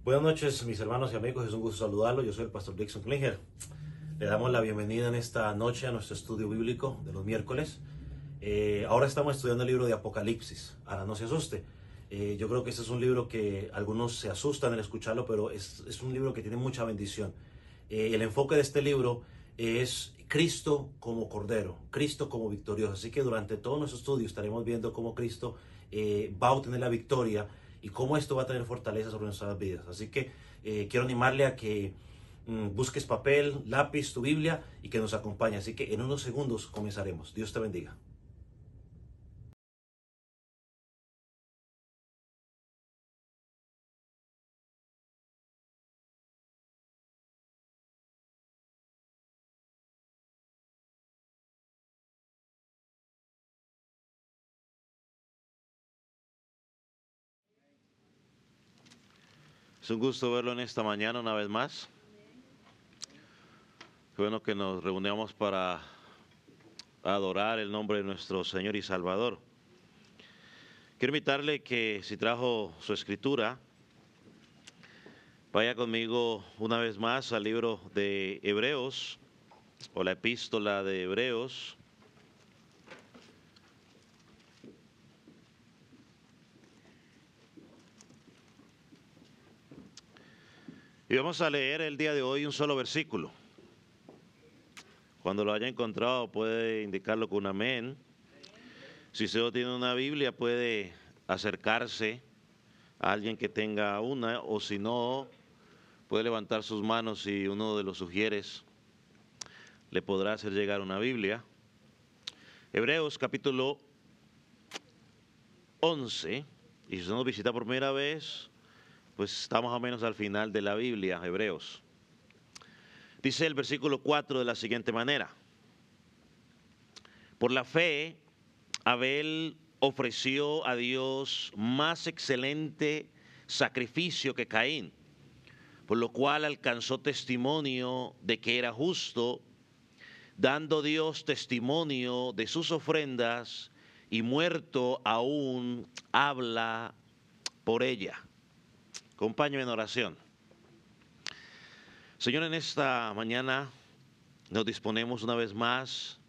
Buenas noches, mis hermanos y amigos. Es un gusto saludarlos. Yo soy el pastor Dixon Klinger. Le damos la bienvenida en esta noche a nuestro estudio bíblico de los miércoles. Ahora estamos estudiando el libro de Apocalipsis. Ahora no se asuste. Yo creo que este es un libro que algunos se asustan al escucharlo, pero es un libro que tiene mucha bendición. El enfoque de este libro es Cristo como Cordero, Cristo como victorioso. Así que durante todo nuestro estudio estaremos viendo cómo Cristo va a obtener la victoria y cómo esto va a tener fortaleza sobre nuestras vidas. Así que quiero animarle a que busques papel, lápiz, tu Biblia y que nos acompañe. Así que en unos segundos comenzaremos. Dios te bendiga. Es un gusto verlo en esta mañana una vez más. Qué bueno que nos reunamos para adorar el nombre de nuestro Señor y Salvador. Quiero invitarle que si trajo su escritura, vaya conmigo una vez más al libro de Hebreos o la epístola de Hebreos. Y vamos a leer el día de hoy un solo versículo. Cuando lo haya encontrado puede indicarlo con un amén. Si usted no tiene una Biblia puede acercarse a alguien que tenga una, o si no, puede levantar sus manos y uno de los sugieres le podrá hacer llegar una Biblia. Hebreos capítulo 11, y si usted nos visita por primera vez, pues está más o menos al final de la Biblia, Hebreos. Dice el versículo 4 de la siguiente manera: por la fe, Abel ofreció a Dios más excelente sacrificio que Caín, por lo cual alcanzó testimonio de que era justo, dando Dios testimonio de sus ofrendas, y muerto aún habla por ella. Acompáñame en oración. Señor, en esta mañana nos disponemos una vez más,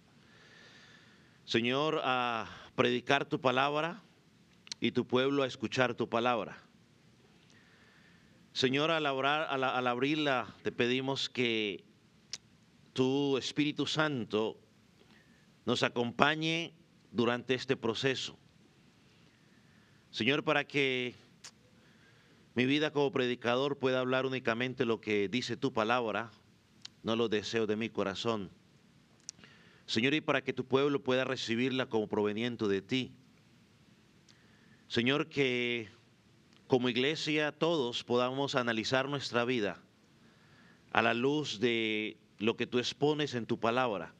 Señor, a predicar tu palabra y tu pueblo a escuchar tu palabra. Señor, al abrirla te pedimos que tu Espíritu Santo nos acompañe durante este proceso. Señor, para que mi vida como predicador pueda hablar únicamente lo que dice tu palabra, no los deseos de mi corazón. Señor, y para que tu pueblo pueda recibirla como proveniente de ti. Señor, que como iglesia todos podamos analizar nuestra vida a la luz de lo que tú expones en tu palabra.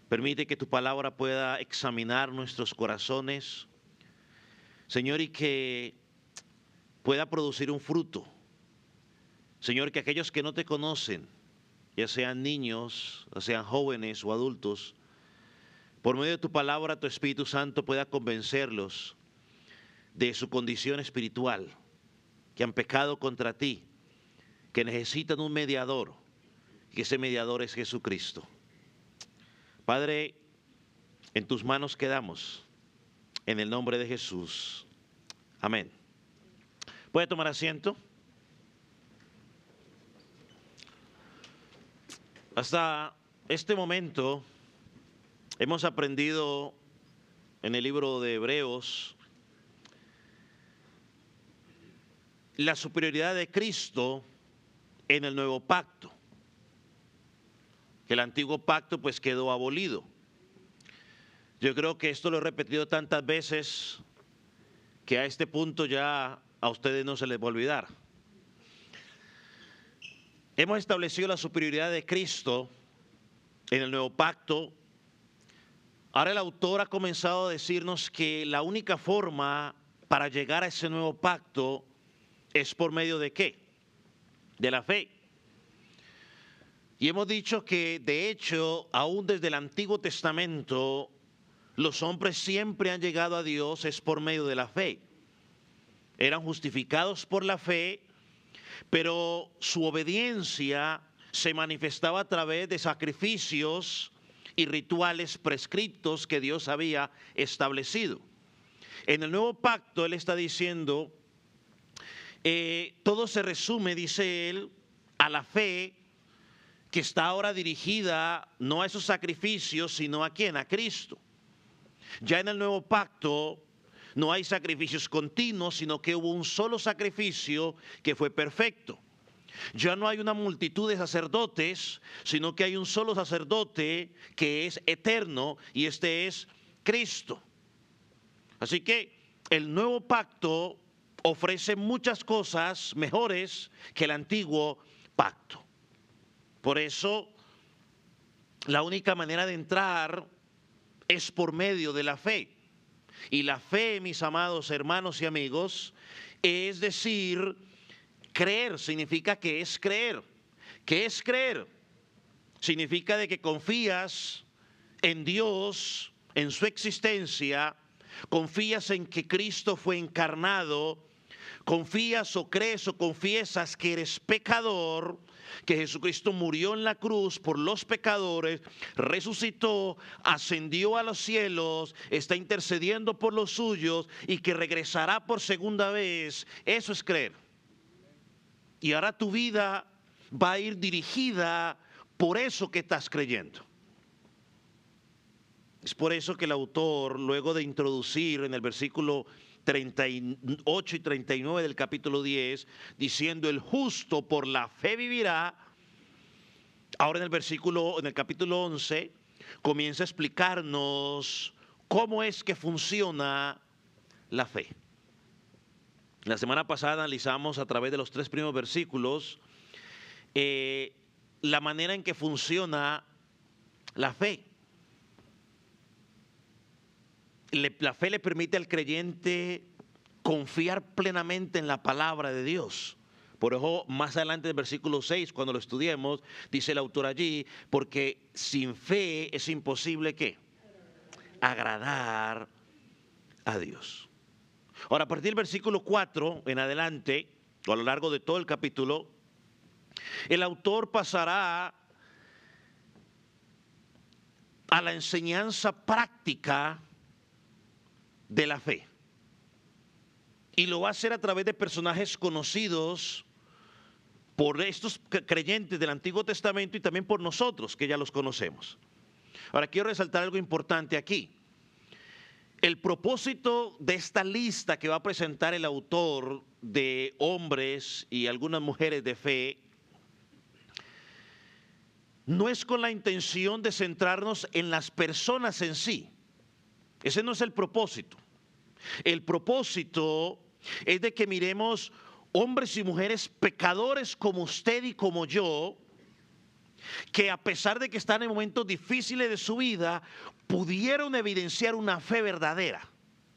Permite que tu palabra pueda examinar nuestros corazones, Señor, y que pueda producir un fruto. Señor, que aquellos que no te conocen, ya sean niños, ya sean jóvenes o adultos, por medio de tu palabra, tu Espíritu Santo pueda convencerlos de su condición espiritual, que han pecado contra ti, que necesitan un mediador, y ese mediador es Jesucristo. Padre, en tus manos quedamos, en el nombre de Jesús. Amén. ¿Puede tomar asiento? Hasta este momento hemos aprendido en el libro de Hebreos la superioridad de Cristo en el nuevo pacto. Que el antiguo pacto pues quedó abolido. Yo creo que esto lo he repetido tantas veces que a este punto ya a ustedes no se les va a olvidar. Hemos establecido la superioridad de Cristo en el nuevo pacto. Ahora el autor ha comenzado a decirnos que la única forma para llegar a ese nuevo pacto es por medio de ¿qué? De la fe. Y hemos dicho que de hecho, aún desde el Antiguo Testamento, los hombres siempre han llegado a Dios es por medio de la fe. Eran justificados por la fe pero su obediencia se manifestaba a través de sacrificios y rituales prescritos que Dios había establecido. En el nuevo pacto Él está diciendo, todo se resume, dice Él, a la fe que está ahora dirigida no a esos sacrificios, sino ¿a quién? A Cristo. Ya en el nuevo pacto no hay sacrificios continuos, sino que hubo un solo sacrificio que fue perfecto. Ya no hay una multitud de sacerdotes, sino que hay un solo sacerdote que es eterno, y este es Cristo. Así que el nuevo pacto ofrece muchas cosas mejores que el antiguo pacto. Por eso, la única manera de entrar es por medio de la fe. Y la fe, mis amados hermanos y amigos, es decir, creer significa que es creer. ¿Qué es creer? Significa de que confías en Dios, en su existencia, confías en que Cristo fue encarnado, confías o crees o confiesas que eres pecador, que Jesucristo murió en la cruz por los pecadores, resucitó, ascendió a los cielos, está intercediendo por los suyos y que regresará por segunda vez. Eso es creer. Y ahora tu vida va a ir dirigida por eso que estás creyendo. Es por eso que el autor, luego de introducir en el versículo 38 y 39 del capítulo 10, diciendo el justo por la fe vivirá, ahora en el capítulo 11, comienza a explicarnos cómo es que funciona la fe. La semana pasada analizamos a través de los 3 primeros versículos la manera en que funciona la fe. La fe le permite al creyente confiar plenamente en la palabra de Dios. Por eso más adelante del versículo 6, cuando lo estudiemos, dice el autor allí, porque sin fe es imposible ¿qué? Agradar a Dios. Ahora, a partir del versículo 4 en adelante, o a lo largo de todo el capítulo, el autor pasará a la enseñanza práctica de la fe. Y lo va a hacer a través de personajes conocidos por estos creyentes del Antiguo Testamento y también por nosotros, que ya los conocemos. Ahora, quiero resaltar algo importante aquí. El propósito de esta lista que va a presentar el autor de hombres y algunas mujeres de fe no es con la intención de centrarnos en las personas en sí. Ese no es el propósito. El propósito es de que miremos hombres y mujeres pecadores como usted y como yo, que a pesar de que están en momentos difíciles de su vida, pudieron evidenciar una fe verdadera.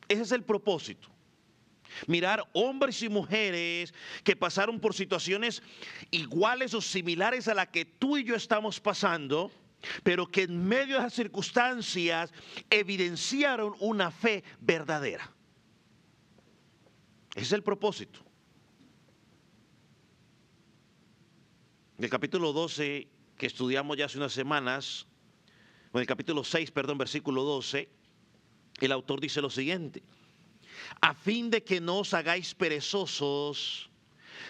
Ese es el propósito. Mirar hombres y mujeres que pasaron por situaciones iguales o similares a la que tú y yo estamos pasando, pero que en medio de esas circunstancias evidenciaron una fe verdadera. Ese es el propósito. En el capítulo 12 que estudiamos ya hace unas semanas, o en el capítulo 6, perdón, versículo 12, el autor dice lo siguiente: a fin de que no os hagáis perezosos,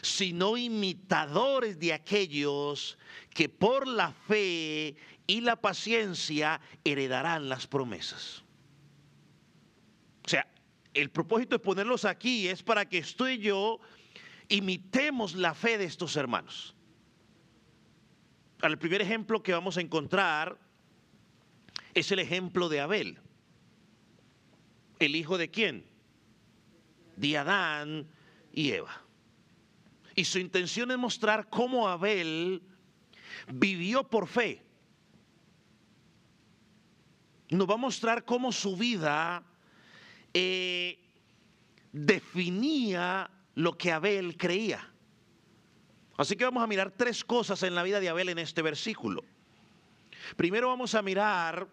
sino imitadores de aquellos que por la fe y la paciencia heredarán las promesas. O sea, el propósito de ponerlos aquí es para que tú y yo imitemos la fe de estos hermanos. El primer ejemplo que vamos a encontrar es el ejemplo de Abel. ¿El hijo de quién? De Adán y Eva. Y su intención es mostrar cómo Abel vivió por fe. Nos va a mostrar cómo su vida definía lo que Abel creía. Así que vamos a mirar 3 cosas en la vida de Abel en este versículo. Primero vamos a mirar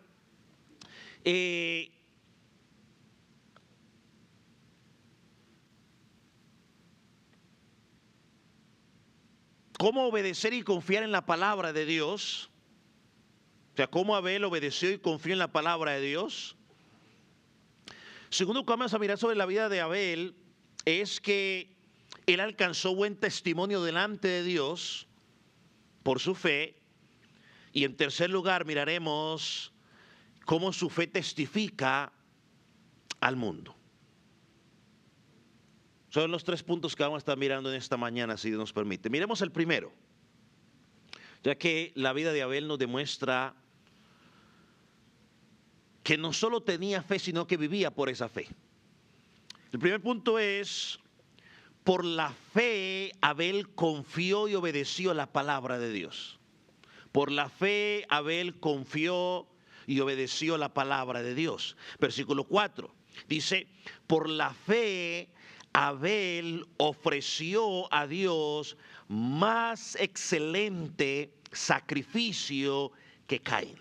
cómo obedecer y confiar en la palabra de Dios. O sea, cómo Abel obedeció y confió en la palabra de Dios. Segundo que vamos a mirar sobre la vida de Abel es que él alcanzó buen testimonio delante de Dios por su fe. Y en tercer lugar miraremos cómo su fe testifica al mundo. Son los 3 puntos que vamos a estar mirando en esta mañana, si Dios nos permite. Miremos el primero, ya que la vida de Abel nos demuestra que no solo tenía fe, sino que vivía por esa fe. El primer punto es, por la fe Abel confió y obedeció a la palabra de Dios. Por la fe Abel confió y obedeció a la palabra de Dios. Versículo 4 dice, por la fe Abel ofreció a Dios más excelente sacrificio que Caín.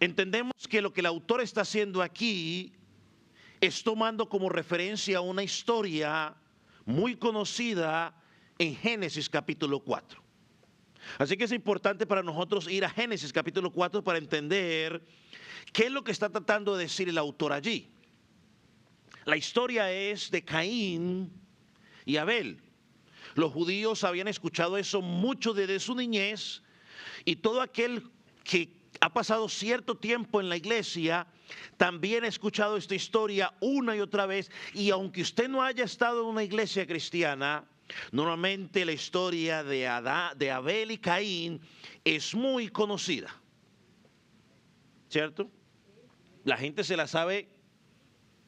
Entendemos que lo que el autor está haciendo aquí es tomando como referencia una historia muy conocida en Génesis capítulo 4. Así que es importante para nosotros ir a Génesis capítulo 4 para entender qué es lo que está tratando de decir el autor allí. La historia es de Caín y Abel. Los judíos habían escuchado eso mucho desde su niñez, y todo aquel que ha pasado cierto tiempo en la iglesia también ha escuchado esta historia una y otra vez. Y aunque usted no haya estado en una iglesia cristiana, normalmente la historia de Abel y Caín es muy conocida, ¿cierto? La gente se la sabe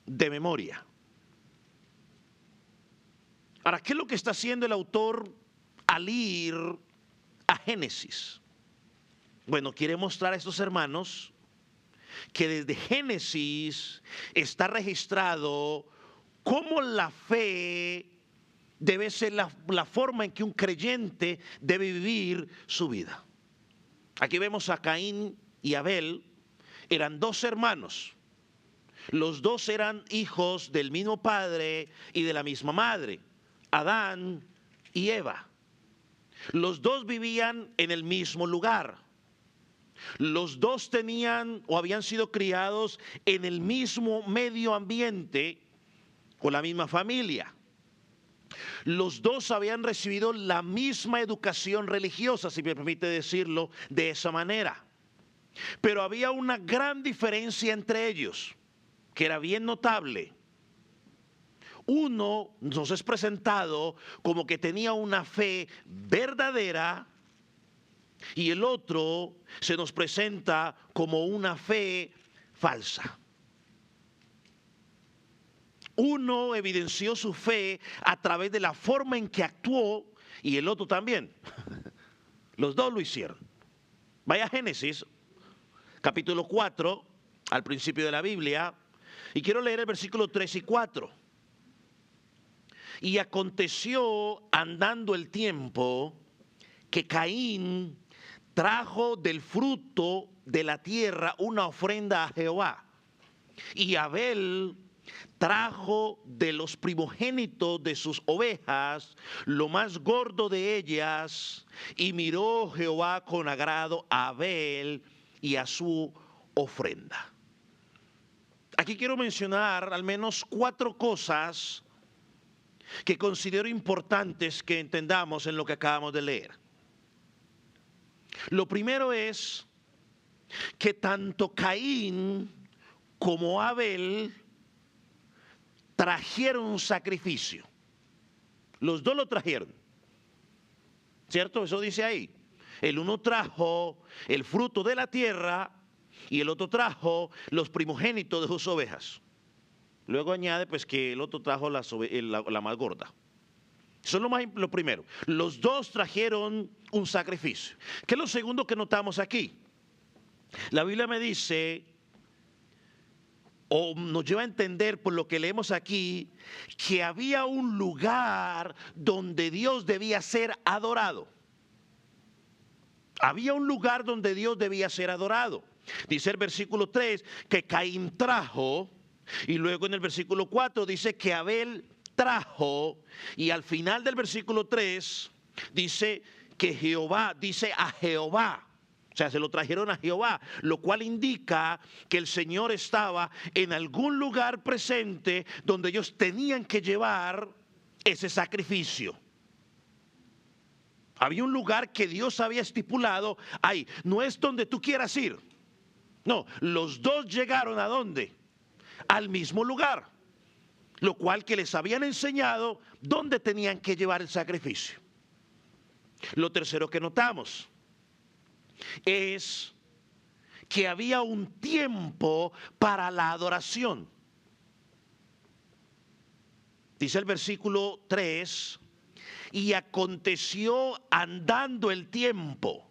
de memoria. Ahora, ¿qué es lo que está haciendo el autor al ir a Génesis? Bueno, quiere mostrar a estos hermanos que desde Génesis está registrado cómo la fe debe ser la forma en que un creyente debe vivir su vida. Aquí vemos a Caín y Abel. Eran 2 hermanos. Los 2 eran hijos del mismo padre y de la misma madre, Adán y Eva. Los 2 vivían en el mismo lugar. Los 2 tenían o habían sido criados en el mismo medio ambiente, con la misma familia. Los 2 habían recibido la misma educación religiosa, si me permite decirlo de esa manera. Pero había una gran diferencia entre ellos, que era bien notable. Uno nos es presentado como que tenía una fe verdadera, y el otro se nos presenta como una fe falsa. Uno evidenció su fe a través de la forma en que actuó, y el otro también. Los 2 lo hicieron. Vaya a Génesis, capítulo 4, al principio de la Biblia, y quiero leer el versículo 3 y 4. Y aconteció andando el tiempo que Caín trajo del fruto de la tierra una ofrenda a Jehová, y Abel trajo de los primogénitos de sus ovejas lo más gordo de ellas, y miró Jehová con agrado a Abel y a su ofrenda. Aquí quiero mencionar al menos 4 cosas que considero importantes que entendamos en lo que acabamos de leer. Lo primero es que tanto Caín como Abel trajeron un sacrificio. Los 2 lo trajeron, ¿cierto? Eso dice ahí. El uno trajo el fruto de la tierra y el otro trajo los primogénitos de sus ovejas. Luego añade pues que el otro trajo la más gorda. Eso es lo primero. Los 2 trajeron un sacrificio. ¿Qué es lo segundo que notamos aquí? La Biblia me dice, o nos lleva a entender por lo que leemos aquí, que había un lugar donde Dios debía ser adorado. Había un lugar donde Dios debía ser adorado. Dice el versículo 3 que Caín trajo, y luego en el versículo 4 dice que Abel trajo, y al final del versículo 3 dice que Jehová, dice a Jehová. O sea, se lo trajeron a Jehová, lo cual indica que el Señor estaba en algún lugar presente donde ellos tenían que llevar ese sacrificio. Había un lugar que Dios había estipulado ahí. No es donde tú quieras ir. No, los dos llegaron ¿a dónde? Al mismo lugar. Lo cual que les habían enseñado dónde tenían que llevar el sacrificio. Lo tercero que notamos es que había un tiempo para la adoración. Dice el versículo 3, y aconteció andando el tiempo.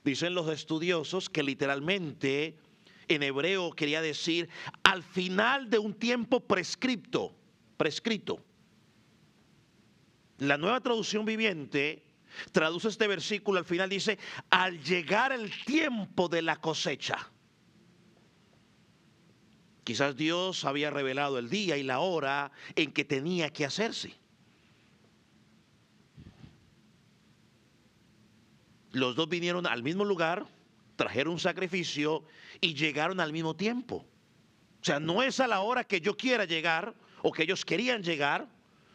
Dicen los estudiosos que literalmente en hebreo quería decir al final de un tiempo prescrito. La Nueva Traducción Viviente traduce este versículo al final, dice, al llegar el tiempo de la cosecha. Quizás Dios había revelado el día y la hora en que tenía que hacerse. Los dos vinieron al mismo lugar, trajeron un sacrificio y llegaron al mismo tiempo. O sea, no es a la hora que yo quiera llegar o que ellos querían llegar.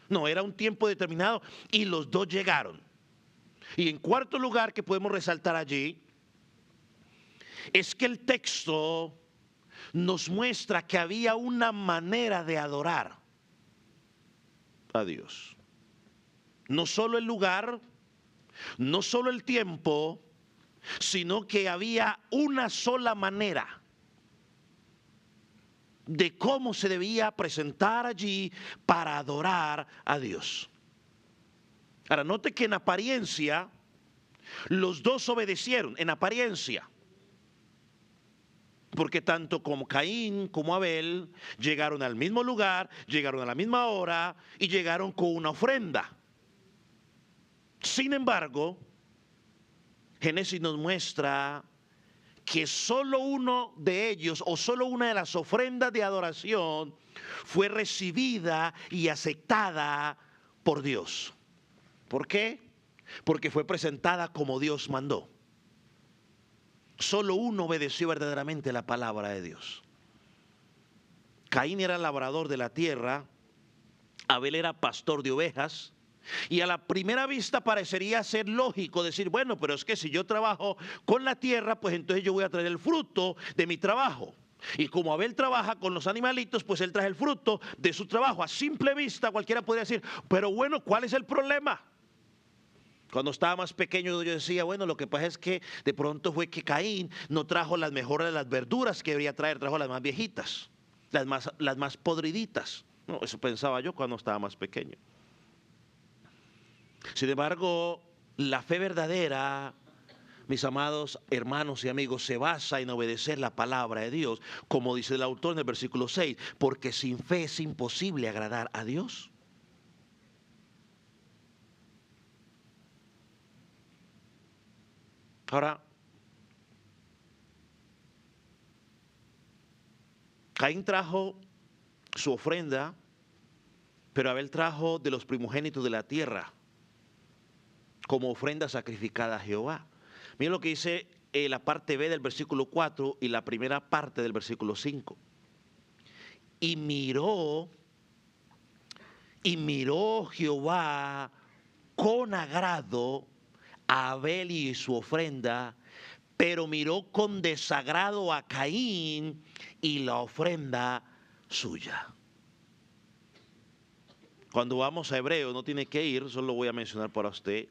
No, era un tiempo determinado y los dos llegaron. Y en cuarto lugar que podemos resaltar allí es que el texto nos muestra que había una manera de adorar a Dios. No solo el lugar, no solo el tiempo, sino que había una sola manera de cómo se debía presentar allí para adorar a Dios. Ahora, note que en apariencia los dos obedecieron, en apariencia. Porque tanto como Caín como Abel llegaron al mismo lugar, llegaron a la misma hora y llegaron con una ofrenda. Sin embargo, Génesis nos muestra que solo uno de ellos o solo una de las ofrendas de adoración fue recibida y aceptada por Dios. ¿Por qué? Porque fue presentada como Dios mandó. Solo uno obedeció verdaderamente la palabra de Dios. Caín era labrador de la tierra, Abel era pastor de ovejas, y a la primera vista parecería ser lógico decir, bueno, pero es que si yo trabajo con la tierra, pues entonces yo voy a traer el fruto de mi trabajo. Y como Abel trabaja con los animalitos, pues él trae el fruto de su trabajo. A simple vista cualquiera podría decir, pero bueno, ¿cuál es el problema? Cuando estaba más pequeño yo decía, bueno, lo que pasa es que de pronto fue que Caín no trajo las mejores de las verduras que debería traer, trajo las más viejitas, las más podriditas. No, eso pensaba yo cuando estaba más pequeño. Sin embargo, la fe verdadera, mis amados hermanos y amigos, se basa en obedecer la palabra de Dios, como dice el autor en el versículo 6, porque sin fe es imposible agradar a Dios. Ahora, Caín trajo su ofrenda, pero Abel trajo de los primogénitos de la tierra como ofrenda sacrificada a Jehová. Miren lo que dice la parte B del versículo 4 y la primera parte del versículo 5. Y miró Jehová con agrado a Abel y su ofrenda, pero miró con desagrado a Caín y la ofrenda suya. Cuando vamos a Hebreos, no tiene que ir, solo lo voy a mencionar para usted.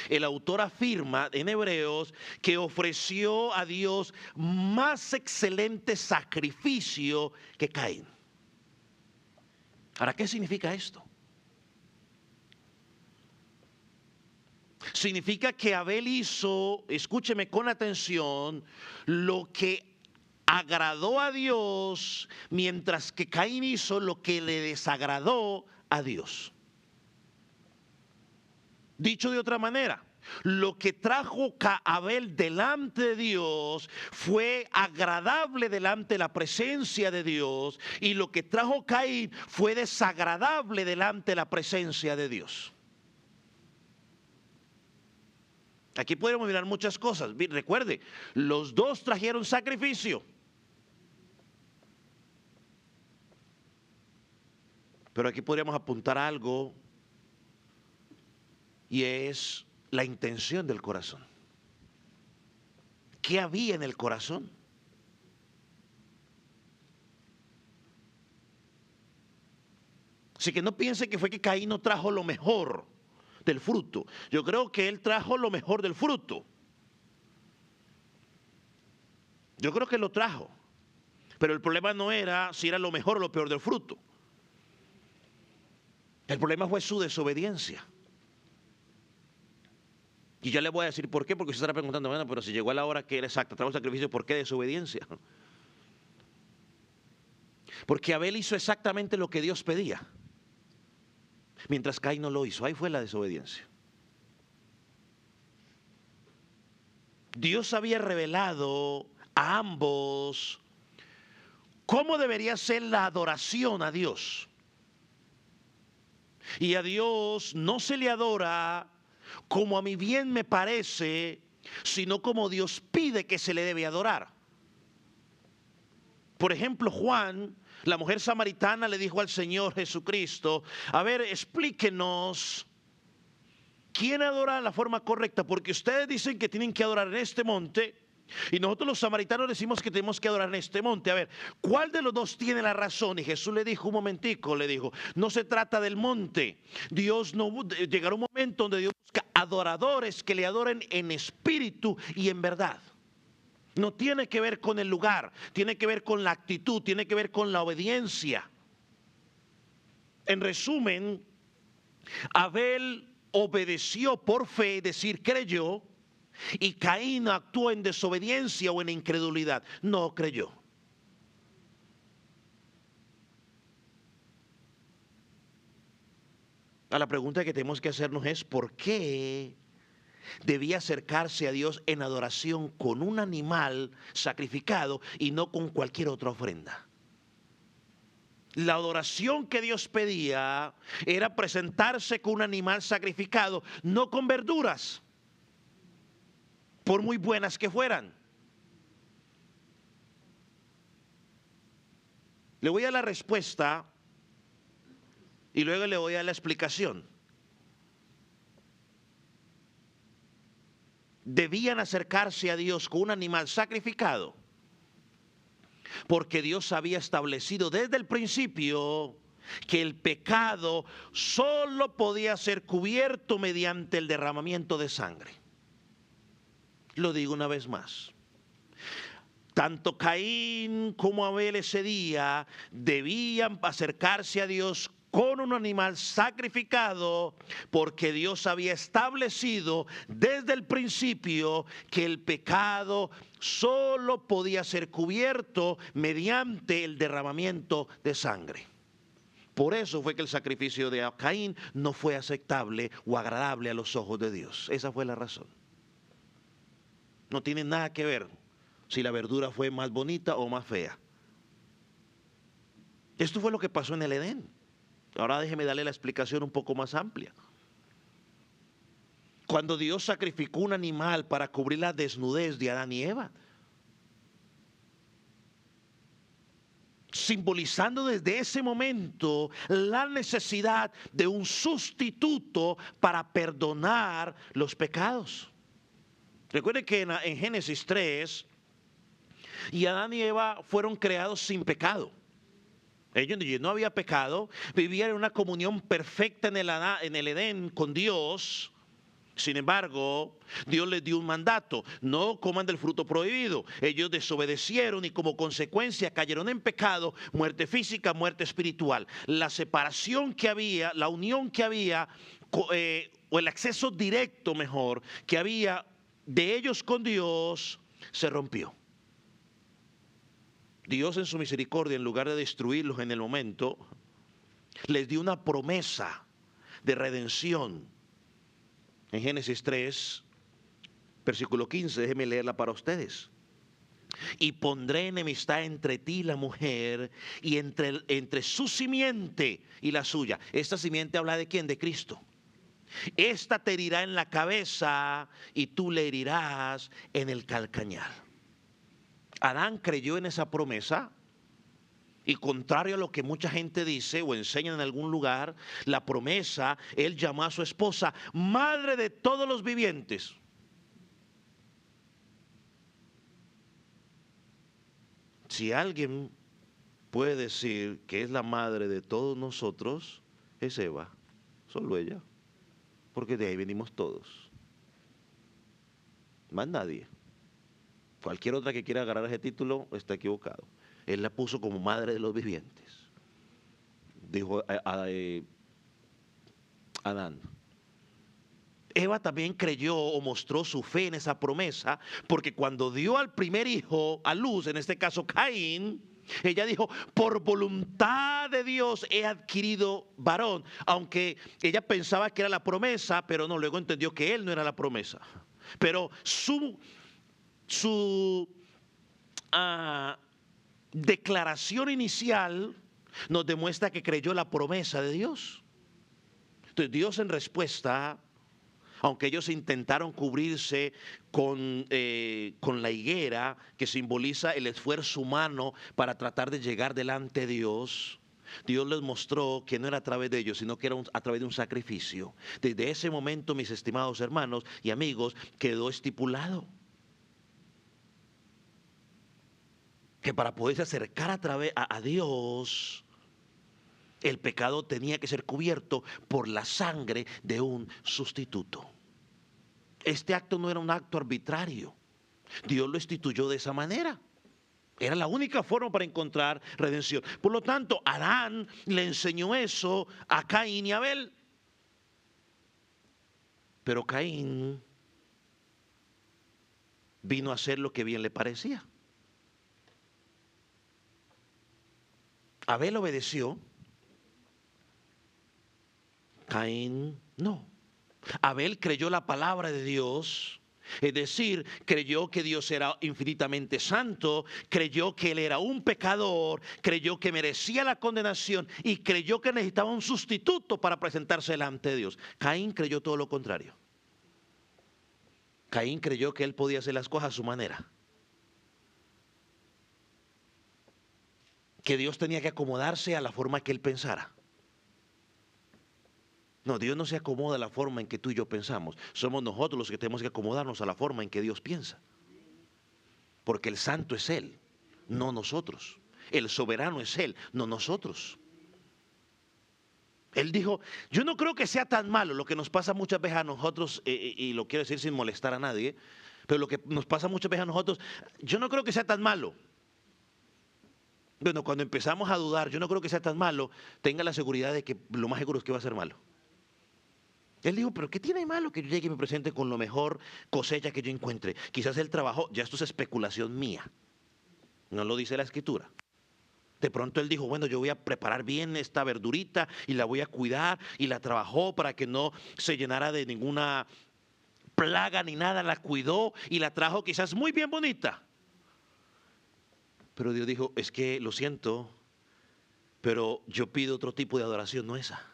El autor afirma en Hebreos que ofreció a Dios más excelente sacrificio que Caín. Ahora, ¿qué significa esto? Significa que Abel hizo, escúcheme con atención, lo que agradó a Dios, mientras que Caín hizo lo que le desagradó a Dios. Dicho de otra manera, lo que trajo Abel delante de Dios fue agradable delante de la presencia de Dios, y lo que trajo Caín fue desagradable delante de la presencia de Dios. Aquí podemos mirar muchas cosas. Recuerde, los dos trajeron sacrificio. Pero aquí podríamos apuntar algo, y es la intención del corazón. ¿Qué había en el corazón? Así que no piense que fue que Caín no trajo lo mejor del fruto. Yo creo que él trajo lo mejor del fruto. Yo creo que lo trajo. Pero el problema no era si era lo mejor o lo peor del fruto. El problema fue su desobediencia. Y ya le voy a decir por qué, porque usted estará preguntando, bueno, pero si llegó a la hora que era exacta, trajo el sacrificio, ¿por qué desobediencia? Porque Abel hizo exactamente lo que Dios pedía, mientras Caín no lo hizo. Ahí fue la desobediencia. Dios había revelado a ambos cómo debería ser la adoración a Dios. Y a Dios no se le adora como a mí bien me parece, sino como Dios pide que se le debe adorar. Por ejemplo, Juan, la mujer samaritana, le dijo al Señor Jesucristo: a ver, explíquenos, ¿quién adora de la forma correcta? Porque ustedes dicen que tienen que adorar en este monte, y nosotros los samaritanos decimos que tenemos que adorar en este monte. A ver, ¿cuál de los dos tiene la razón? Y Jesús le dijo, un momentico, le dijo, no se trata del monte. Dios no, llegará un momento donde Dios busca adoradores que le adoren en espíritu y en verdad. No tiene que ver con el lugar, tiene que ver con la actitud, tiene que ver con la obediencia. En resumen, Abel obedeció por fe, es decir, creyó, y Caín actuó en desobediencia o en incredulidad, no creyó. La pregunta que tenemos que hacernos es: ¿por qué debía acercarse a Dios en adoración con un animal sacrificado y no con cualquier otra ofrenda? La adoración que Dios pedía era presentarse con un animal sacrificado, no con verduras, por muy buenas que fueran. Le voy a dar la respuesta y luego le voy a dar la explicación. Debían acercarse a Dios con un animal sacrificado porque Dios había establecido desde el principio que el pecado solo podía ser cubierto mediante el derramamiento de sangre. Lo digo una vez más. Tanto Caín como Abel ese día debían acercarse a Dios con un animal sacrificado, porque Dios había establecido desde el principio que el pecado solo podía ser cubierto mediante el derramamiento de sangre. Por eso fue que el sacrificio de Caín no fue aceptable o agradable a los ojos de Dios. Esa fue la razón. No tiene nada que ver si la verdura fue más bonita o más fea. Esto fue lo que pasó en el Edén. Ahora déjeme darle la explicación un poco más amplia. Cuando Dios sacrificó un animal para cubrir la desnudez de Adán y Eva, simbolizando desde ese momento la necesidad de un sustituto para perdonar los pecados. Recuerden que en Génesis 3, y Adán y Eva fueron creados sin pecado. Ellos no había pecado, vivían en una comunión perfecta en el Edén con Dios. Sin embargo, Dios les dio un mandato: no coman del fruto prohibido. Ellos desobedecieron y como consecuencia cayeron en pecado, muerte física, muerte espiritual. La separación que había, la unión que había, o el acceso directo, mejor, que había de ellos con Dios, se rompió. Dios en su misericordia, en lugar de destruirlos en el momento, les dio una promesa de redención. en Génesis 3, versículo 15, déjenme leerla para ustedes. Y pondré enemistad entre ti y la mujer, y entre su simiente y la suya. Esta simiente habla de ¿quién? De Cristo. Esta te herirá en la cabeza y tú le herirás en el calcañar. Adán creyó en esa promesa. Y contrario a lo que mucha gente dice o enseña en algún lugar, la promesa, él llamó a su esposa madre de todos los vivientes. Si alguien puede decir que es la madre de todos nosotros, es Eva, solo ella, porque de ahí venimos todos. Más nadie. Cualquier otra que quiera agarrar ese título está equivocado. Él la puso como madre de los vivientes. Dijo Adán. Eva también creyó o mostró su fe en esa promesa, porque cuando dio al primer hijo a luz, en este caso Caín, ella dijo, por voluntad de Dios he adquirido varón, aunque ella pensaba que era la promesa, pero no, luego entendió que él no era la promesa. Pero su declaración inicial nos demuestra que creyó la promesa de Dios. Entonces Dios, en respuesta, aunque ellos intentaron cubrirse con la higuera que simboliza el esfuerzo humano para tratar de llegar delante de Dios, Dios les mostró que no era a través de ellos, sino que era a través de un sacrificio. Desde ese momento, mis estimados hermanos y amigos, quedó estipulado que para poderse acercar a Dios, el pecado tenía que ser cubierto por la sangre de un sustituto. Este acto no era un acto arbitrario. Dios lo instituyó de esa manera. Era la única forma para encontrar redención. Por lo tanto, Adán le enseñó eso a Caín y Abel. Pero Caín vino a hacer lo que bien le parecía. Abel obedeció. Caín no. Abel creyó la palabra de Dios, es decir, creyó que Dios era infinitamente santo, creyó que él era un pecador, creyó que merecía la condenación y creyó que necesitaba un sustituto para presentarse delante de Dios. Caín creyó todo lo contrario. Caín creyó que él podía hacer las cosas a su manera, que Dios tenía que acomodarse a la forma que él pensara. No, Dios no se acomoda a la forma en que tú y yo pensamos. Somos nosotros los que tenemos que acomodarnos a la forma en que Dios piensa. Porque el santo es Él, no nosotros. El soberano es Él, no nosotros. Él dijo, yo no creo que sea tan malo lo que nos pasa muchas veces a nosotros, y lo quiero decir sin molestar a nadie, pero lo que nos pasa muchas veces a nosotros, yo no creo que sea tan malo. Bueno, cuando empezamos a dudar, yo no creo que sea tan malo, tenga la seguridad de que lo más seguro es que va a ser malo. Él dijo, pero ¿qué tiene de malo que yo llegue y me presente con lo mejor cosecha que yo encuentre? Quizás él trabajó, ya esto es especulación mía, no lo dice la escritura. De pronto él dijo, bueno, yo voy a preparar bien esta verdurita y la voy a cuidar, y la trabajó para que no se llenara de ninguna plaga ni nada, la cuidó y la trajo quizás muy bien bonita. Pero Dios dijo, es que lo siento, pero yo pido otro tipo de adoración, no esa.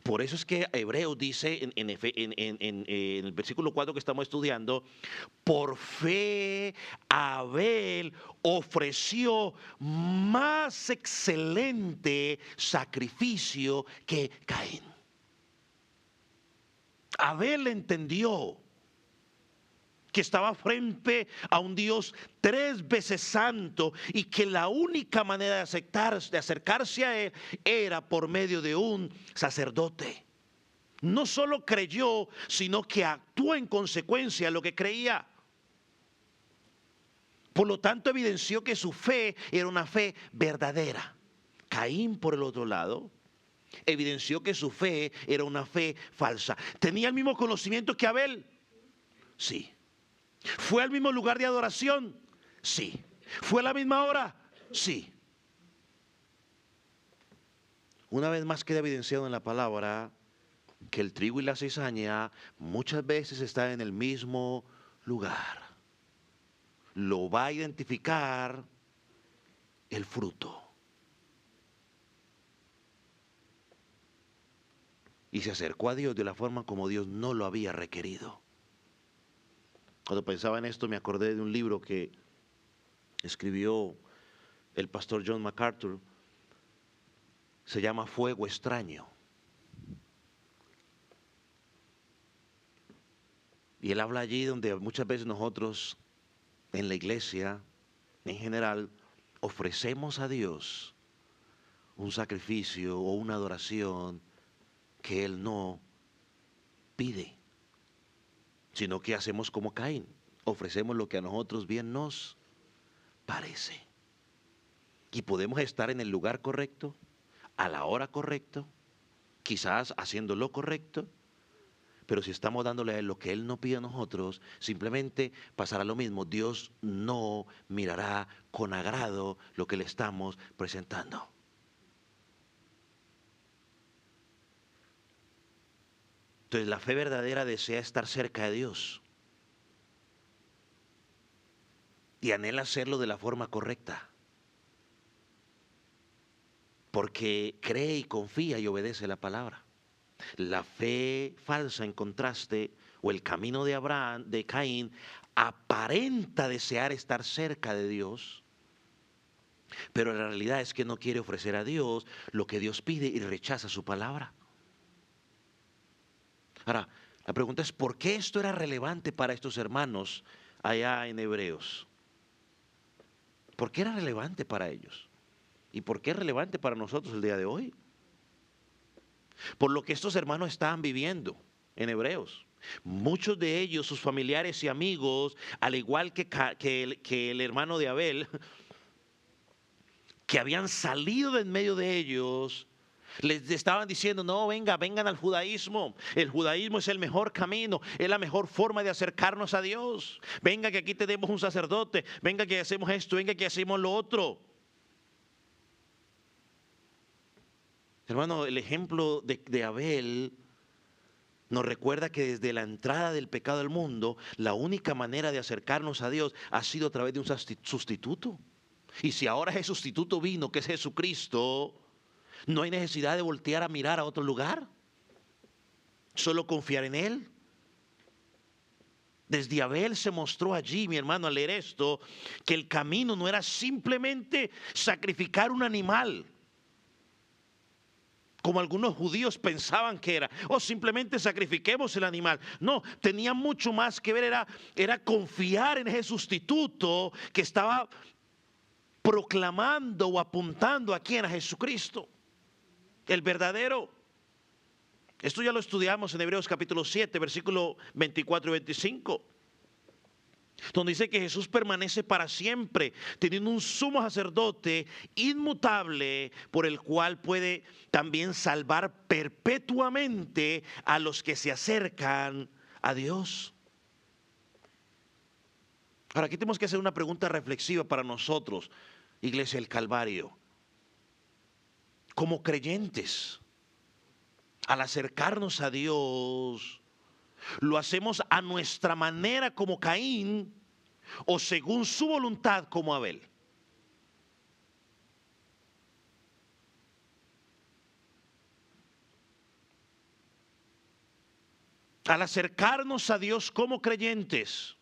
Por eso es que Hebreos dice en el versículo 4 que estamos estudiando, por fe Abel ofreció más excelente sacrificio que Caín. Abel entendió que estaba frente a un Dios 3 veces santo y que la única manera de acercarse a Él era por medio de un sacerdote. No solo creyó, sino que actuó en consecuencia de lo que creía. Por lo tanto, evidenció que su fe era una fe verdadera. Caín, por el otro lado, evidenció que su fe era una fe falsa. ¿Tenía el mismo conocimiento que Abel? Sí. ¿Fue al mismo lugar de adoración? Sí. ¿Fue a la misma hora? Sí. Una vez más queda evidenciado en la palabra que el trigo y la cizaña muchas veces están en el mismo lugar. Lo va a identificar el fruto. Y se acercó a Dios de la forma como Dios no lo había requerido. Cuando pensaba en esto me acordé de un libro que escribió el pastor John MacArthur. Se llama Fuego Extraño. Y él habla allí donde muchas veces nosotros en la iglesia, en general, ofrecemos a Dios un sacrificio o una adoración que Él no pide, sino que hacemos como Caín, ofrecemos lo que a nosotros bien nos parece. Y podemos estar en el lugar correcto, a la hora correcta, quizás haciendo lo correcto, pero si estamos dándole a Él lo que Él no pide a nosotros, simplemente pasará lo mismo. Dios no mirará con agrado lo que le estamos presentando. Entonces la fe verdadera desea estar cerca de Dios y anhela hacerlo de la forma correcta, porque cree y confía y obedece la palabra. La fe falsa, en contraste, o el camino de Abraham, de Caín, aparenta desear estar cerca de Dios, pero la realidad es que no quiere ofrecer a Dios lo que Dios pide y rechaza su palabra. Ahora, la pregunta es, ¿por qué esto era relevante para estos hermanos allá en Hebreos? ¿Por qué era relevante para ellos? ¿Y por qué es relevante para nosotros el día de hoy? Por lo que estos hermanos estaban viviendo en Hebreos. Muchos de ellos, sus familiares y amigos, al igual que el hermano de Abel, que habían salido de en medio de ellos, les estaban diciendo, no, vengan al judaísmo. El judaísmo es el mejor camino, es la mejor forma de acercarnos a Dios. Venga que aquí tenemos un sacerdote, venga que hacemos esto, venga que hacemos lo otro. Hermano, el ejemplo de Abel nos recuerda que desde la entrada del pecado al mundo, la única manera de acercarnos a Dios ha sido a través de un sustituto. Y si ahora ese sustituto vino, que es Jesucristo, no hay necesidad de voltear a mirar a otro lugar. Solo confiar en Él. Desde Abel se mostró allí, mi hermano, al leer esto, que el camino no era simplemente sacrificar un animal, como algunos judíos pensaban que era, o simplemente sacrifiquemos el animal. No, tenía mucho más que ver, era confiar en ese sustituto que estaba proclamando o apuntando a quién, a Jesucristo, el verdadero. Esto ya lo estudiamos en Hebreos capítulo 7, versículo 24 y 25. Donde dice que Jesús permanece para siempre, teniendo un sumo sacerdote inmutable, por el cual puede también salvar perpetuamente a los que se acercan a Dios. Ahora, aquí tenemos que hacer una pregunta reflexiva para nosotros, Iglesia del Calvario. Como creyentes, al acercarnos a Dios, ¿lo hacemos a nuestra manera como Caín o según su voluntad como Abel? Al acercarnos a Dios como creyentes,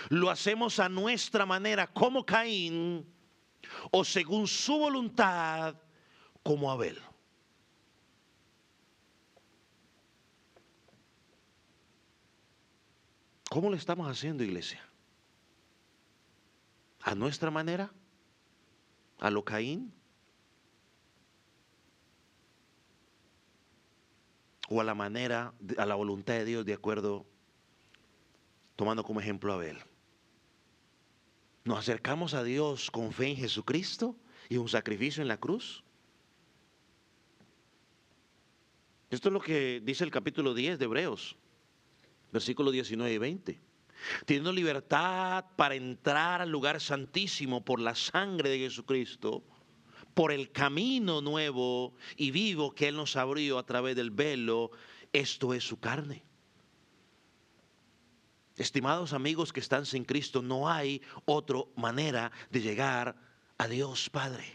¿lo hacemos a nuestra manera como Caín o según su voluntad como Abel? ¿Cómo lo estamos haciendo, iglesia? ¿A nuestra manera? ¿A lo Caín? ¿O a la manera, a la voluntad de Dios, de acuerdo, tomando como ejemplo a Abel? ¿Nos acercamos a Dios con fe en Jesucristo y un sacrificio en la cruz? Esto es lo que dice el capítulo 10 de Hebreos, versículos 19 y 20. Teniendo libertad para entrar al lugar santísimo por la sangre de Jesucristo, por el camino nuevo y vivo que Él nos abrió a través del velo, esto es su carne. Estimados amigos que están sin Cristo, no hay otra manera de llegar a Dios Padre.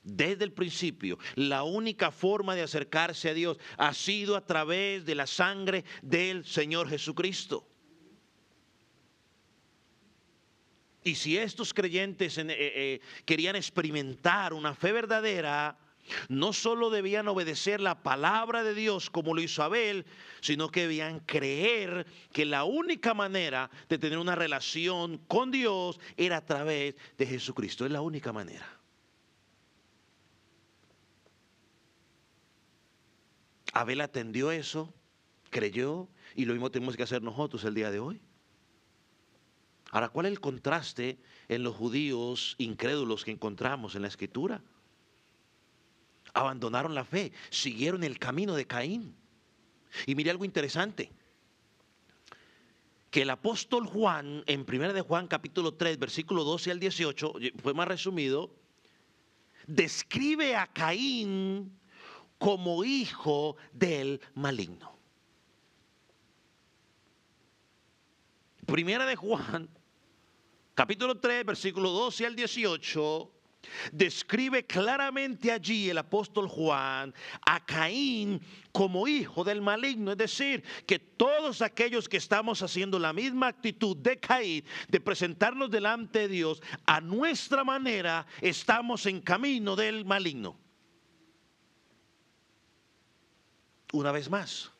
Desde el principio, la única forma de acercarse a Dios ha sido a través de la sangre del Señor Jesucristo. Y si estos creyentes querían experimentar una fe verdadera, no solo debían obedecer la palabra de Dios como lo hizo Abel, sino que debían creer que la única manera de tener una relación con Dios era a través de Jesucristo. Es la única manera. Abel atendió eso, creyó, y lo mismo tenemos que hacer nosotros el día de hoy. Ahora, ¿cuál es el contraste en los judíos incrédulos que encontramos en la Escritura? Abandonaron la fe, siguieron el camino de Caín. Y mire algo interesante, que el apóstol Juan, en 1 de Juan capítulo 3, versículo 12 al 18, fue más resumido, describe a Caín como hijo del maligno. 1 de Juan, capítulo 3, versículo 12 al 18, describe claramente allí el apóstol Juan a Caín como hijo del maligno. Es decir, que todos aquellos que estamos haciendo la misma actitud de Caín, de presentarnos delante de Dios a nuestra manera, estamos en camino del maligno. Una vez más,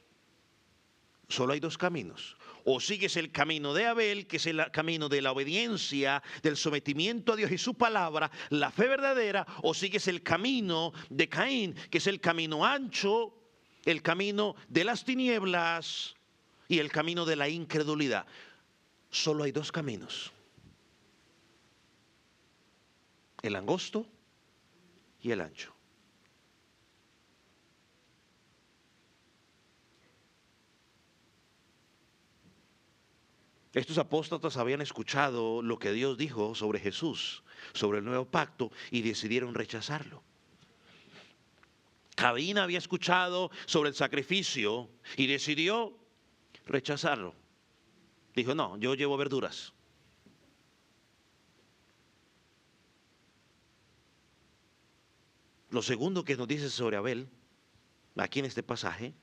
solo hay dos caminos. O sigues el camino de Abel, que es el camino de la obediencia, del sometimiento a Dios y su palabra, la fe verdadera, o sigues el camino de Caín, que es el camino ancho, el camino de las tinieblas y el camino de la incredulidad. Solo hay dos caminos: el angosto y el ancho. Estos apóstatas habían escuchado lo que Dios dijo sobre Jesús, sobre el nuevo pacto, y decidieron rechazarlo. Caín había escuchado sobre el sacrificio y decidió rechazarlo. Dijo, no, yo llevo verduras. Lo segundo que nos dice sobre Abel, aquí en este pasaje,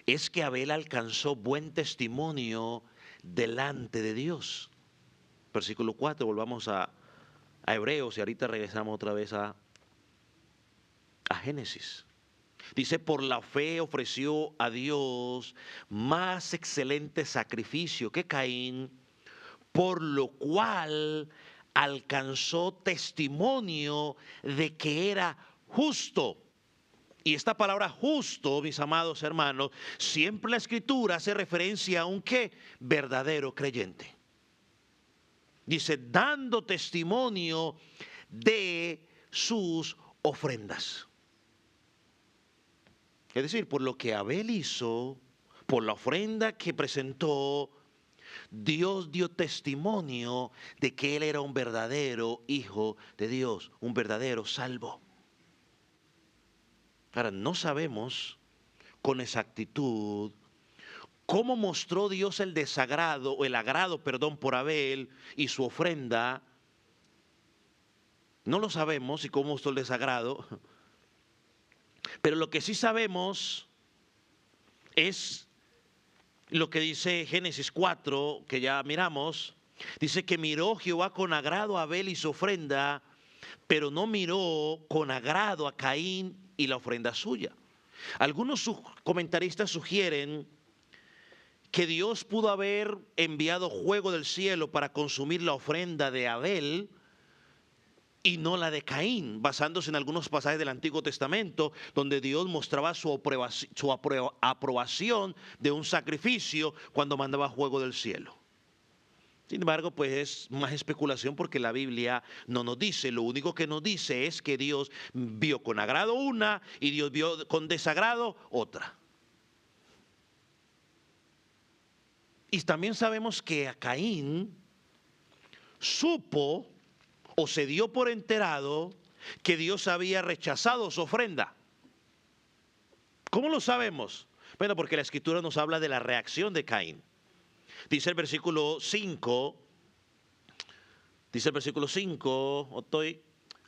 es que Abel alcanzó buen testimonio delante de Dios. Versículo 4, volvamos a Hebreos y ahorita regresamos otra vez a Génesis. Dice, por la fe ofreció a Dios más excelente sacrificio que Caín, por lo cual alcanzó testimonio de que era justo. Y esta palabra justo, mis amados hermanos, siempre la Escritura hace referencia a un ¿qué? Verdadero creyente. Dice, dando testimonio de sus ofrendas. Es decir, por lo que Abel hizo, por la ofrenda que presentó, Dios dio testimonio de que él era un verdadero hijo de Dios, un verdadero salvo. Ahora, no sabemos con exactitud cómo mostró Dios el desagrado, o el agrado, perdón, por Abel y su ofrenda. No lo sabemos y cómo mostró el desagrado. Pero lo que sí sabemos es lo que dice Génesis 4, que ya miramos. Dice que miró Jehová con agrado a Abel y su ofrenda, pero no miró con agrado a Caín y la ofrenda suya. Algunos comentaristas sugieren que Dios pudo haber enviado fuego del cielo para consumir la ofrenda de Abel y no la de Caín, basándose en algunos pasajes del Antiguo Testamento donde Dios mostraba su aprobación de un sacrificio cuando mandaba fuego del cielo. Sin embargo, pues es más especulación porque la Biblia no nos dice. Lo único que nos dice es que Dios vio con agrado una y Dios vio con desagrado otra. Y también sabemos que a Caín supo o se dio por enterado que Dios había rechazado su ofrenda. ¿Cómo lo sabemos? Bueno, porque la Escritura nos habla de la reacción de Caín. Dice el versículo 5,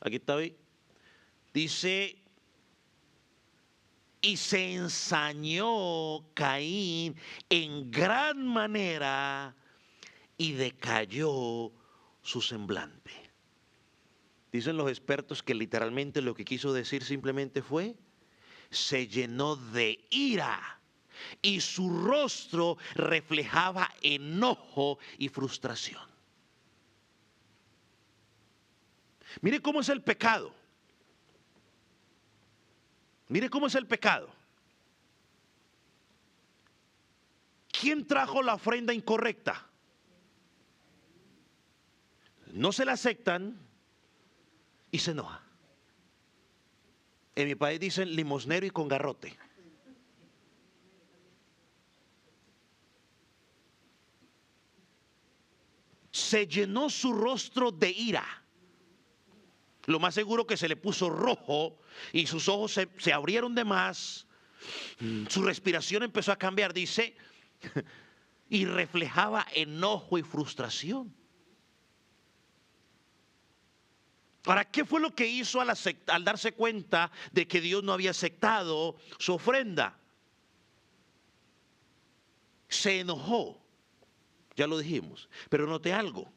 aquí está hoy, dice, y se ensañó Caín en gran manera y decayó su semblante. Dicen los expertos que literalmente lo que quiso decir simplemente fue, se llenó de ira y su rostro reflejaba enojo y frustración. Mire cómo es el pecado. Mire cómo es el pecado. ¿Quién trajo la ofrenda incorrecta? No se la aceptan y se enoja. En mi país dicen limosnero y con garrote. Se llenó su rostro de ira. Lo más seguro que se le puso rojo y sus ojos se abrieron de más. Su respiración empezó a cambiar, dice, y reflejaba enojo y frustración. Ahora, ¿qué fue lo que hizo al darse cuenta de que Dios no había aceptado su ofrenda? Se enojó, ya lo dijimos, pero noté algo.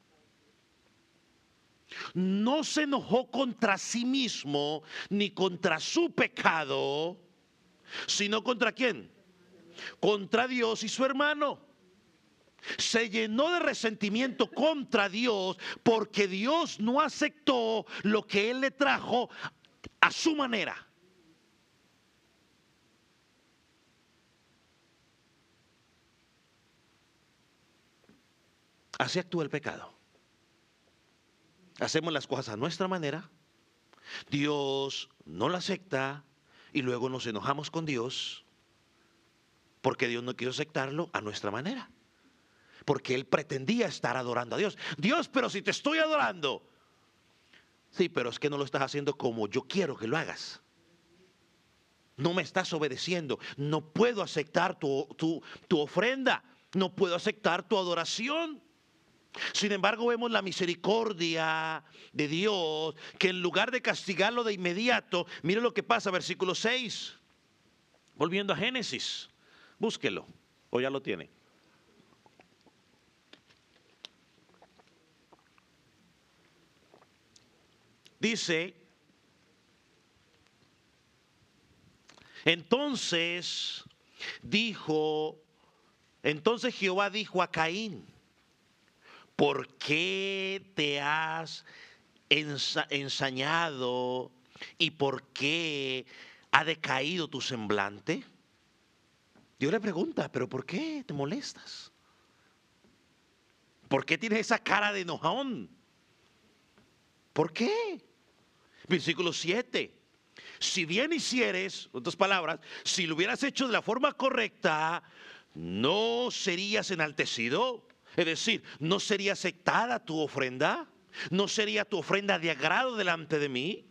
No se enojó contra sí mismo ni contra su pecado, sino contra ¿quién? Contra Dios y su hermano. Se llenó de resentimiento contra Dios porque Dios no aceptó lo que Él le trajo a su manera. Así actúa el pecado. Hacemos las cosas a nuestra manera, Dios no la acepta y luego nos enojamos con Dios porque Dios no quiso aceptarlo a nuestra manera. Porque Él pretendía estar adorando a Dios. Dios, pero si te estoy adorando. Sí, pero es que no lo estás haciendo como yo quiero que lo hagas. No me estás obedeciendo. No puedo aceptar tu ofrenda. No puedo aceptar tu adoración. Sin embargo, vemos la misericordia de Dios, que en lugar de castigarlo de inmediato, mire lo que pasa, versículo 6. Volviendo a Génesis, búsquelo, o ya lo tiene. Dice, entonces Jehová dijo a Caín, ¿por qué te has ensañado y por qué ha decaído tu semblante? Dios le pregunta, ¿pero por qué te molestas? ¿Por qué tienes esa cara de enojón? ¿Por qué? Versículo 7. Si bien hicieres, en otras palabras, si lo hubieras hecho de la forma correcta, no serías enaltecido. Es decir, no sería aceptada tu ofrenda, no sería tu ofrenda de agrado delante de mí.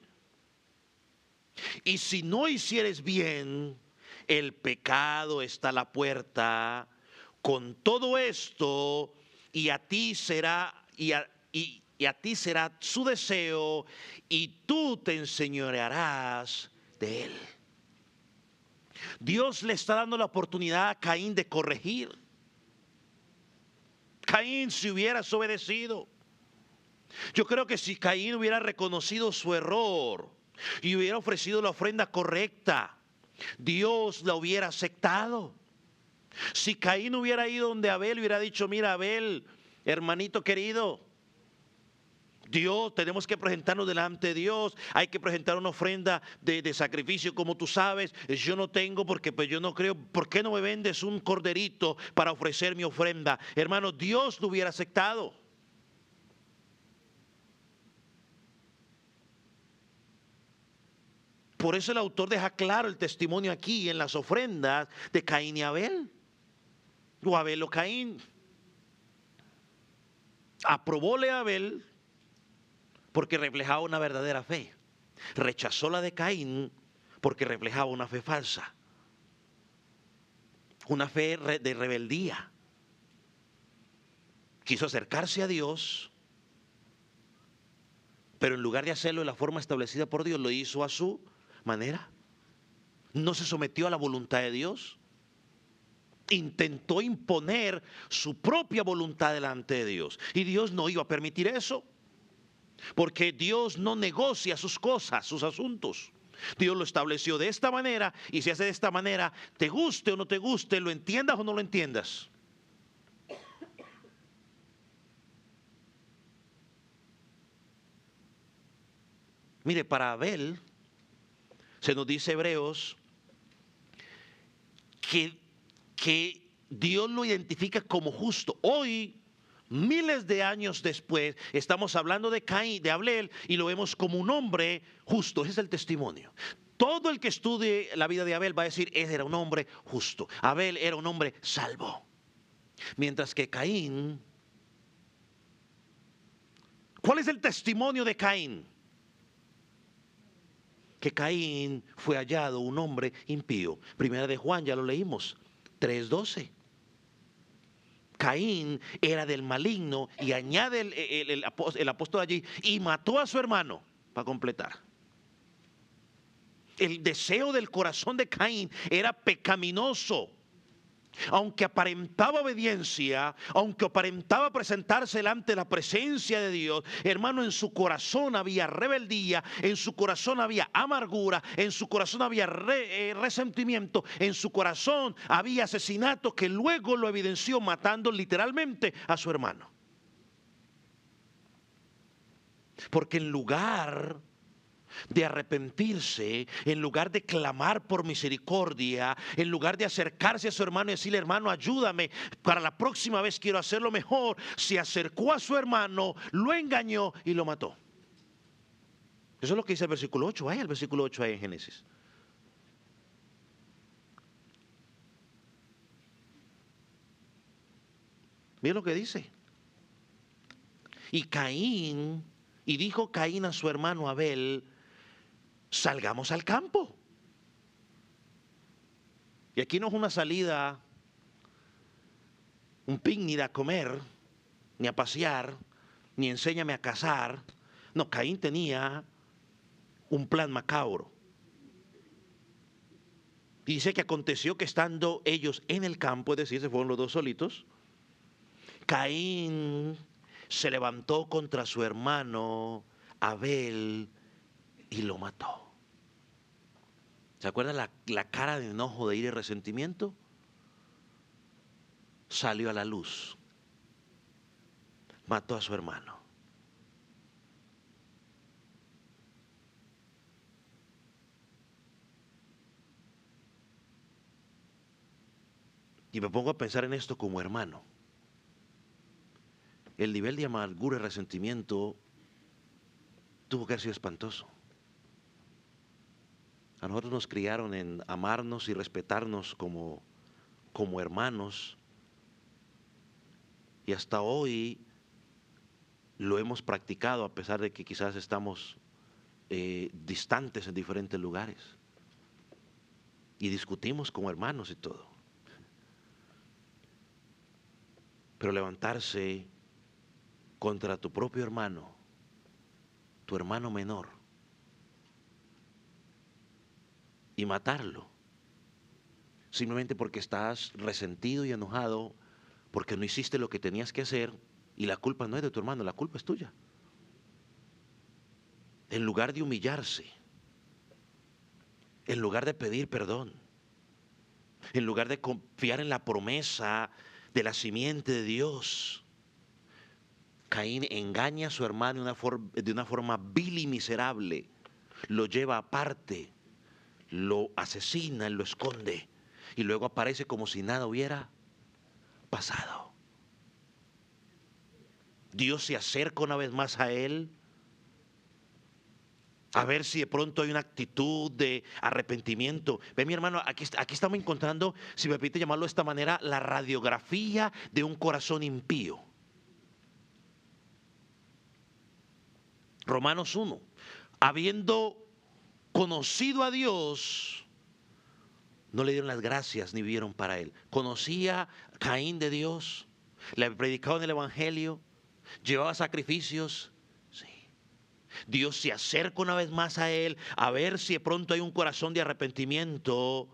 Y si no hicieres bien, el pecado está a la puerta. Con todo esto, y a ti será su deseo, y tú te enseñorearás de él. Dios le está dando la oportunidad a Caín de corregir. Caín, si hubieras obedecido, yo creo que si Caín hubiera reconocido su error y hubiera ofrecido la ofrenda correcta, Dios la hubiera aceptado. Si Caín hubiera ido donde Abel, hubiera dicho, mira Abel, hermanito querido, Dios, tenemos que presentarnos delante de Dios, hay que presentar una ofrenda de sacrificio, como tú sabes, yo no tengo porque pues yo no creo, ¿por qué no me vendes un corderito para ofrecer mi ofrenda? Hermano, Dios lo hubiera aceptado. Por eso el autor deja claro el testimonio aquí en las ofrendas de Caín y Abel, o Abel o Caín. Aprobóle a Abel porque reflejaba una verdadera fe. Rechazó la de Caín porque reflejaba una fe falsa. una fe de rebeldía. Quiso acercarse a Dios, pero en lugar de hacerlo de la forma establecida por Dios, lo hizo a su manera. No se sometió a la voluntad de Dios. Intentó imponer su propia voluntad delante de Dios. Y Dios no iba a permitir eso, porque Dios no negocia sus cosas, sus asuntos. Dios lo estableció de esta manera, y se hace de esta manera, te guste o no te guste, lo entiendas o no lo entiendas. Mire, para Abel, se nos dice Hebreos, que Dios lo identifica como justo. Hoy, miles de años después, estamos hablando de Caín, de Abel, y lo vemos como un hombre justo. Ese es el testimonio. Todo el que estudie la vida de Abel va a decir, él era un hombre justo. Abel era un hombre salvo. Mientras que Caín, ¿cuál es el testimonio de Caín? Que Caín fue hallado un hombre impío. Primera de Juan, ya lo leímos, 3:12. Caín era del maligno, y añade el apóstol allí, y mató a su hermano, para completar. El deseo del corazón de Caín era pecaminoso. Aunque aparentaba obediencia, aunque aparentaba presentarse delante de la presencia de Dios, hermano, en su corazón había rebeldía, en su corazón había amargura, en su corazón había resentimiento, en su corazón había asesinato, que luego lo evidenció matando literalmente a su hermano. Porque en lugar de arrepentirse, en lugar de clamar por misericordia, en lugar de acercarse a su hermano y decirle, hermano, ayúdame, para la próxima vez quiero hacerlo mejor, se acercó a su hermano, lo engañó y lo mató. Eso es lo que dice el versículo 8. Vaya el versículo 8 ahí en Génesis. Mira lo que dice. Y dijo Caín a su hermano Abel, salgamos al campo. Y aquí no es una salida, un picnic a comer, ni a pasear, ni enséñame a cazar. No, Caín tenía un plan macabro. Y dice que aconteció que estando ellos en el campo, es decir, se fueron los dos solitos, Caín se levantó contra su hermano Abel y lo mató. ¿Se acuerdan la cara de enojo, de ira y resentimiento? Salió a la luz. Mató a su hermano. Y me pongo a pensar en esto como hermano. El nivel de amargura y resentimiento tuvo que haber sido espantoso. A nosotros nos criaron en amarnos y respetarnos como hermanos. Y hasta hoy lo hemos practicado, a pesar de que quizás estamos distantes en diferentes lugares. Y discutimos como hermanos y todo. Pero levantarse contra tu propio hermano, tu hermano menor, y matarlo, simplemente porque estás resentido y enojado, porque no hiciste lo que tenías que hacer, y la culpa no es de tu hermano, la culpa es tuya. En lugar de humillarse, en lugar de pedir perdón, en lugar de confiar en la promesa de la simiente de Dios, Caín engaña a su hermano de una forma vil y miserable, lo lleva aparte, lo asesina, lo esconde, y luego aparece como si nada hubiera pasado. Dios se acerca una vez más a él, a ver si de pronto hay una actitud de arrepentimiento. Ve, mi hermano, aquí estamos encontrando, si me permite llamarlo de esta manera, la radiografía de un corazón impío. Romanos 1. Habiendo conocido a Dios, no le dieron las gracias ni vivieron para él. Conocía a Caín de Dios, le predicaban el evangelio, llevaba sacrificios. Sí. Dios se acerca una vez más a él a ver si de pronto hay un corazón de arrepentimiento.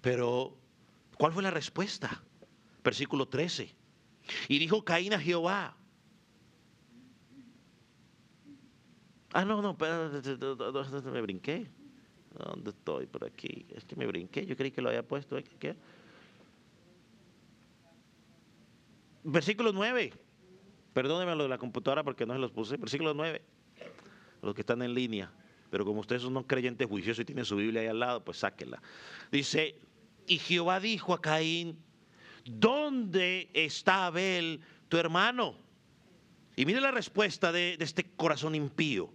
Pero, ¿cuál fue la respuesta? Versículo 13. Y dijo Caín a Jehová. No, me brinqué. ¿Dónde estoy? Por aquí. Es que me brinqué. Yo creí que lo había puesto. ¿Qué? Versículo 9. Perdónenme lo de la computadora porque no se los puse. Versículo 9. Los que están en línea. Pero como ustedes son un creyente juicioso y tienen su Biblia ahí al lado, pues sáquenla. Dice, y Jehová dijo a Caín, ¿dónde está Abel, tu hermano? Y mire la respuesta de este corazón impío.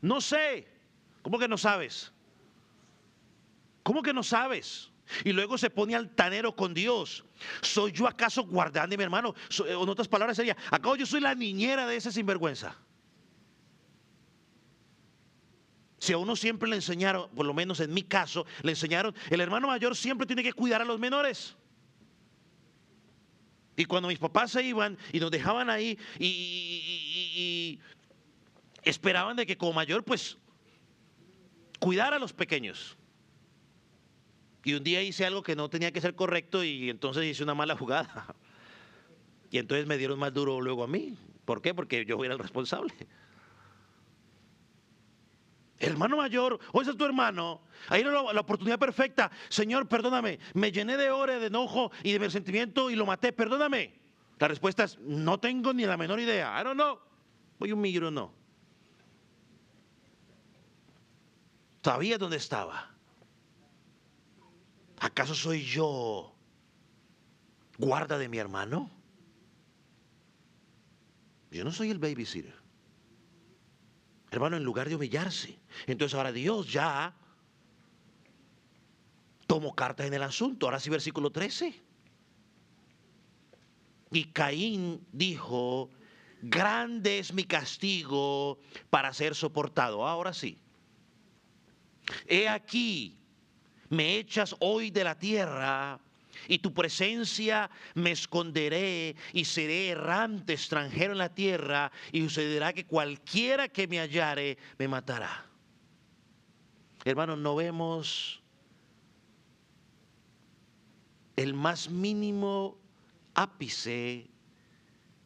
No sé. ¿Cómo que no sabes? ¿Cómo que no sabes? Y luego se pone altanero con Dios. ¿Soy yo acaso guardián de mi hermano? En otras palabras sería, ¿acaso yo soy la niñera de ese sinvergüenza? Si a uno siempre le enseñaron, por lo menos en mi caso, le enseñaron, el hermano mayor siempre tiene que cuidar a los menores. Y cuando mis papás se iban y nos dejaban ahí y esperaban de que como mayor pues cuidara a los pequeños. Y un día hice algo que no tenía que ser correcto y entonces hice una mala jugada. Y entonces me dieron más duro luego a mí. ¿Por qué? Porque yo era el responsable. Hermano mayor, o ese es tu hermano. Ahí era la oportunidad perfecta. Señor, perdóname, me llené de ira, de enojo y de resentimiento y lo maté, perdóname. La respuesta es, no tengo ni la menor idea. I don't know. Voy un millo, no. ¿Sabía dónde estaba? ¿Acaso soy yo guarda de mi hermano? Yo no soy el babysitter. Hermano, en lugar de humillarse. Entonces ahora Dios ya tomó cartas en el asunto. Ahora sí, versículo 13. Y Caín dijo, grande es mi castigo para ser soportado. Ahora sí. He aquí, me echas hoy de la tierra y tu presencia me esconderé y seré errante extranjero en la tierra y sucederá que cualquiera que me hallare me matará. Hermanos, no vemos el más mínimo ápice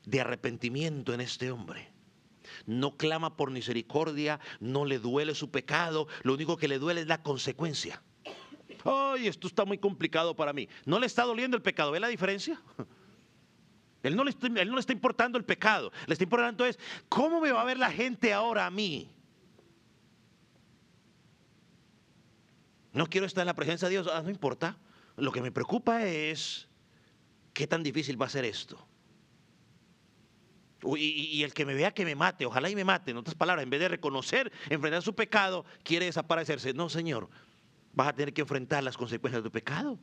de arrepentimiento en este hombre. No clama por misericordia, no le duele su pecado, lo único que le duele es la consecuencia. Ay, esto está muy complicado para mí. No le está doliendo el pecado, ¿ve la diferencia? Él no le está importando el pecado, le está importando es, ¿cómo me va a ver la gente ahora a mí? No quiero estar en la presencia de Dios, no importa. Lo que me preocupa es, ¿qué tan difícil va a ser esto? Y el que me vea que me mate, ojalá y me mate. En otras palabras, en vez de reconocer, enfrentar su pecado, quiere desaparecerse. No, Señor, vas a tener que enfrentar las consecuencias de tu pecado.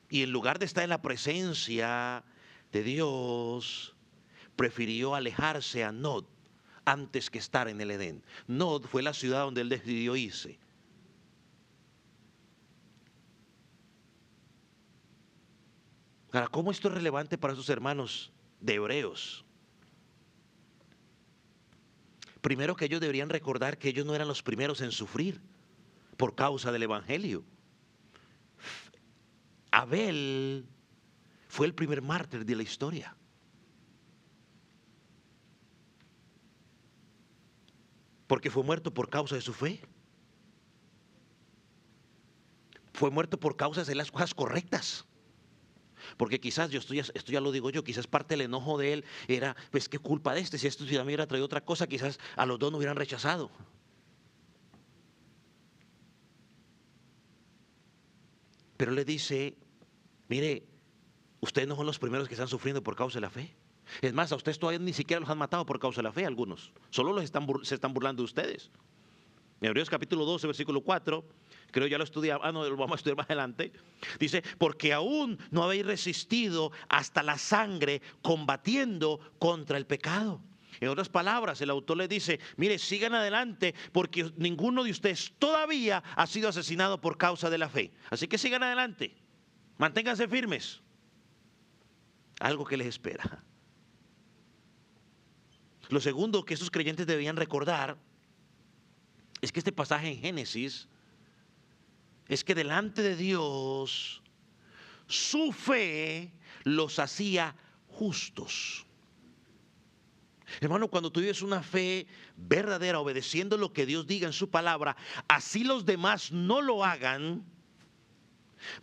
Y en lugar de estar en la presencia de Dios, prefirió alejarse a Nod antes que estar en el Edén. Nod fue la ciudad donde él decidió irse. Ahora, ¿cómo esto es relevante para sus hermanos de Hebreos? Primero, que ellos deberían recordar que ellos no eran los primeros en sufrir por causa del evangelio. Abel fue el primer mártir de la historia. Porque fue muerto por causa de su fe. Fue muerto por causa de las cosas correctas. Porque quizás, esto ya lo digo yo, quizás parte del enojo de él era, pues qué culpa de este, si esto me hubiera traído otra cosa, quizás a los dos no hubieran rechazado. Pero le dice, mire, ustedes no son los primeros que están sufriendo por causa de la fe. Es más, a ustedes todavía ni siquiera los han matado por causa de la fe algunos. Solo se están burlando de ustedes. En Hebreos capítulo 12, versículo 4, creo ya lo estudiamos, no, lo vamos a estudiar más adelante. Dice, porque aún no habéis resistido hasta la sangre combatiendo contra el pecado. En otras palabras, el autor le dice, mire, sigan adelante porque ninguno de ustedes todavía ha sido asesinado por causa de la fe. Así que sigan adelante, manténganse firmes. Algo que les espera. Lo segundo que esos creyentes debían recordar es que este pasaje en Génesis es que delante de Dios su fe los hacía justos. Hermano, cuando tú vives una fe verdadera, obedeciendo lo que Dios diga en su palabra, así los demás no lo hagan,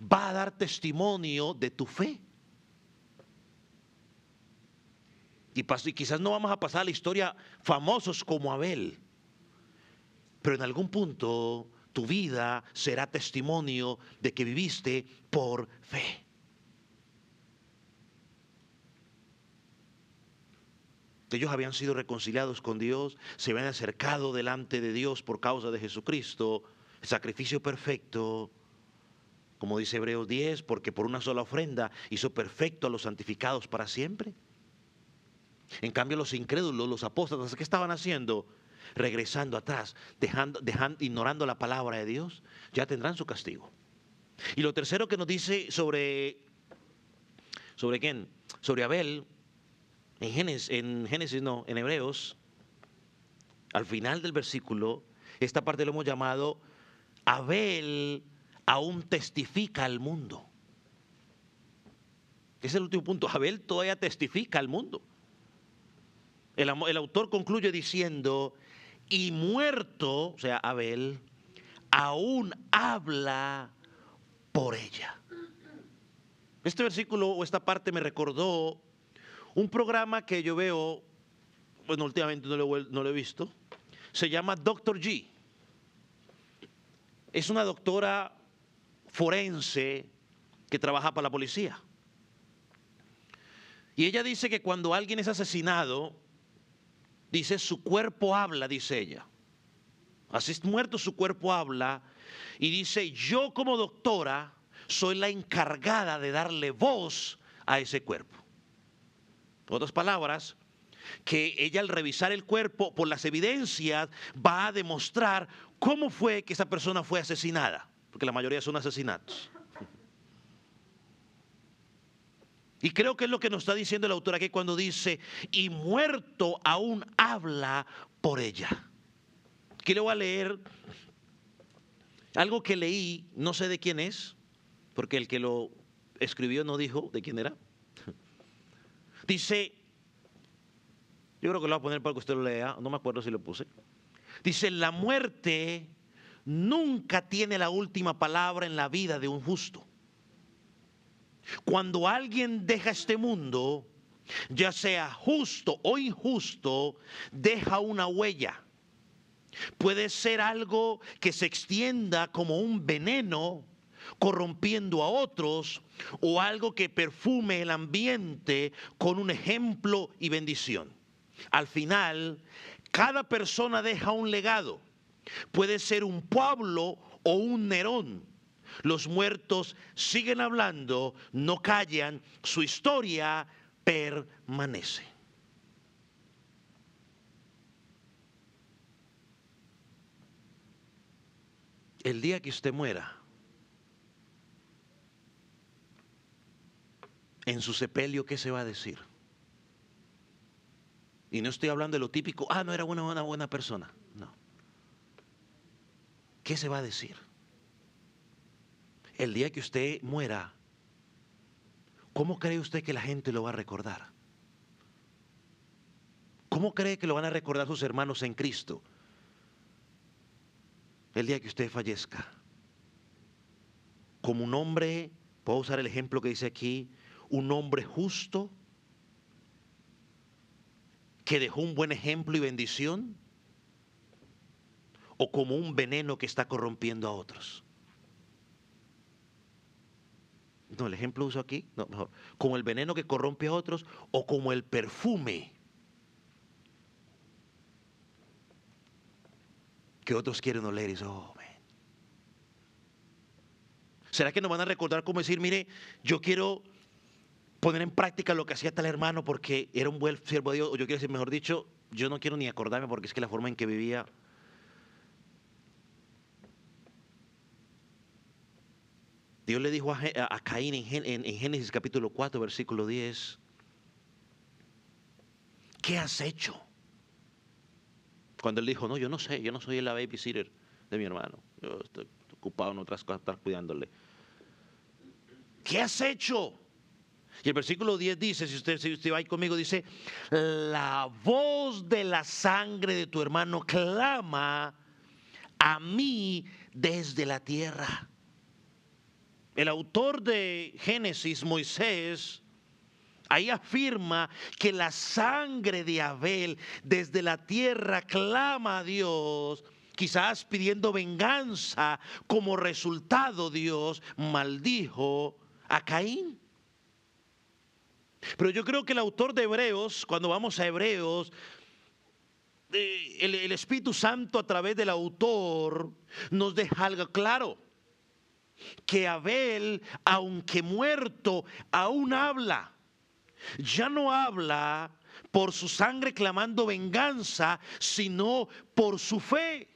va a dar testimonio de tu fe. Y quizás no vamos a pasar a la historia famosos como Abel, pero en algún punto tu vida será testimonio de que viviste por fe. Ellos habían sido reconciliados con Dios, se habían acercado delante de Dios por causa de Jesucristo, el sacrificio perfecto, como dice Hebreos 10, porque por una sola ofrenda hizo perfecto a los santificados para siempre. En cambio, los incrédulos, los apóstatas, ¿qué estaban haciendo? Regresando atrás, ignorando la palabra de Dios, ya tendrán su castigo. Y lo tercero que nos dice ¿sobre quién? Sobre Abel, en Hebreos, al final del versículo, esta parte lo hemos llamado, Abel aún testifica al mundo. Ese es el último punto, Abel todavía testifica al mundo. El autor concluye diciendo, y muerto, o sea, Abel, aún habla por ella. Este versículo o esta parte me recordó un programa que yo veo, bueno, últimamente no lo he visto, se llama Dr. G. Es una doctora forense que trabaja para la policía. Y ella dice que cuando alguien es asesinado, dice, su cuerpo habla, dice ella. Así es muerto, su cuerpo habla. Y dice, yo como doctora soy la encargada de darle voz a ese cuerpo. En otras palabras, que ella al revisar el cuerpo por las evidencias va a demostrar cómo fue que esa persona fue asesinada. Porque la mayoría son asesinatos. Y creo que es lo que nos está diciendo el autor aquí cuando dice, y muerto aún habla por ella. Aquí le voy a leer algo que leí, no sé de quién es, porque el que lo escribió no dijo de quién era. Dice, yo creo que lo voy a poner para que usted lo lea, no me acuerdo si lo puse. Dice, la muerte nunca tiene la última palabra en la vida de un justo. Cuando alguien deja este mundo, ya sea justo o injusto, deja una huella. Puede ser algo que se extienda como un veneno, corrompiendo a otros, o algo que perfume el ambiente con un ejemplo y bendición. Al final, cada persona deja un legado. Puede ser un Pablo o un Nerón. Los muertos siguen hablando, no callan, su historia permanece. El día que usted muera, en su sepelio, ¿qué se va a decir? Y no estoy hablando de lo típico, no era una buena persona. No. ¿Qué se va a decir? El día que usted muera, ¿cómo cree usted que la gente lo va a recordar? ¿Cómo cree que lo van a recordar sus hermanos en Cristo? El día que usted fallezca. Como un hombre, puedo usar el ejemplo que dice aquí, un hombre justo, que dejó un buen ejemplo y bendición, o como un veneno que está corrompiendo a otros. No, el ejemplo uso aquí, no, mejor, como el veneno que corrompe a otros o como el perfume que otros quieren oler y dicen, oh, man. ¿Será que nos van a recordar como decir, mire, yo quiero poner en práctica lo que hacía tal hermano porque era un buen siervo de Dios, o yo quiero decir, mejor dicho, yo no quiero ni acordarme porque es que la forma en que vivía. Dios le dijo a Caín en Génesis capítulo 4, versículo 10, ¿qué has hecho? Cuando él dijo, no, yo no sé, yo no soy la babysitter de mi hermano. Yo estoy ocupado en otras cosas, estar cuidándole. ¿Qué has hecho? Y el versículo 10 dice, si usted va ahí conmigo, dice, la voz de la sangre de tu hermano clama a mí desde la tierra. El autor de Génesis, Moisés, ahí afirma que la sangre de Abel desde la tierra clama a Dios, quizás pidiendo venganza. Como resultado, Dios maldijo a Caín. Pero yo creo que el autor de Hebreos, cuando vamos a Hebreos, el Espíritu Santo a través del autor nos deja algo claro. Que Abel, aunque muerto, aún habla. Ya no habla por su sangre clamando venganza, sino por su fe.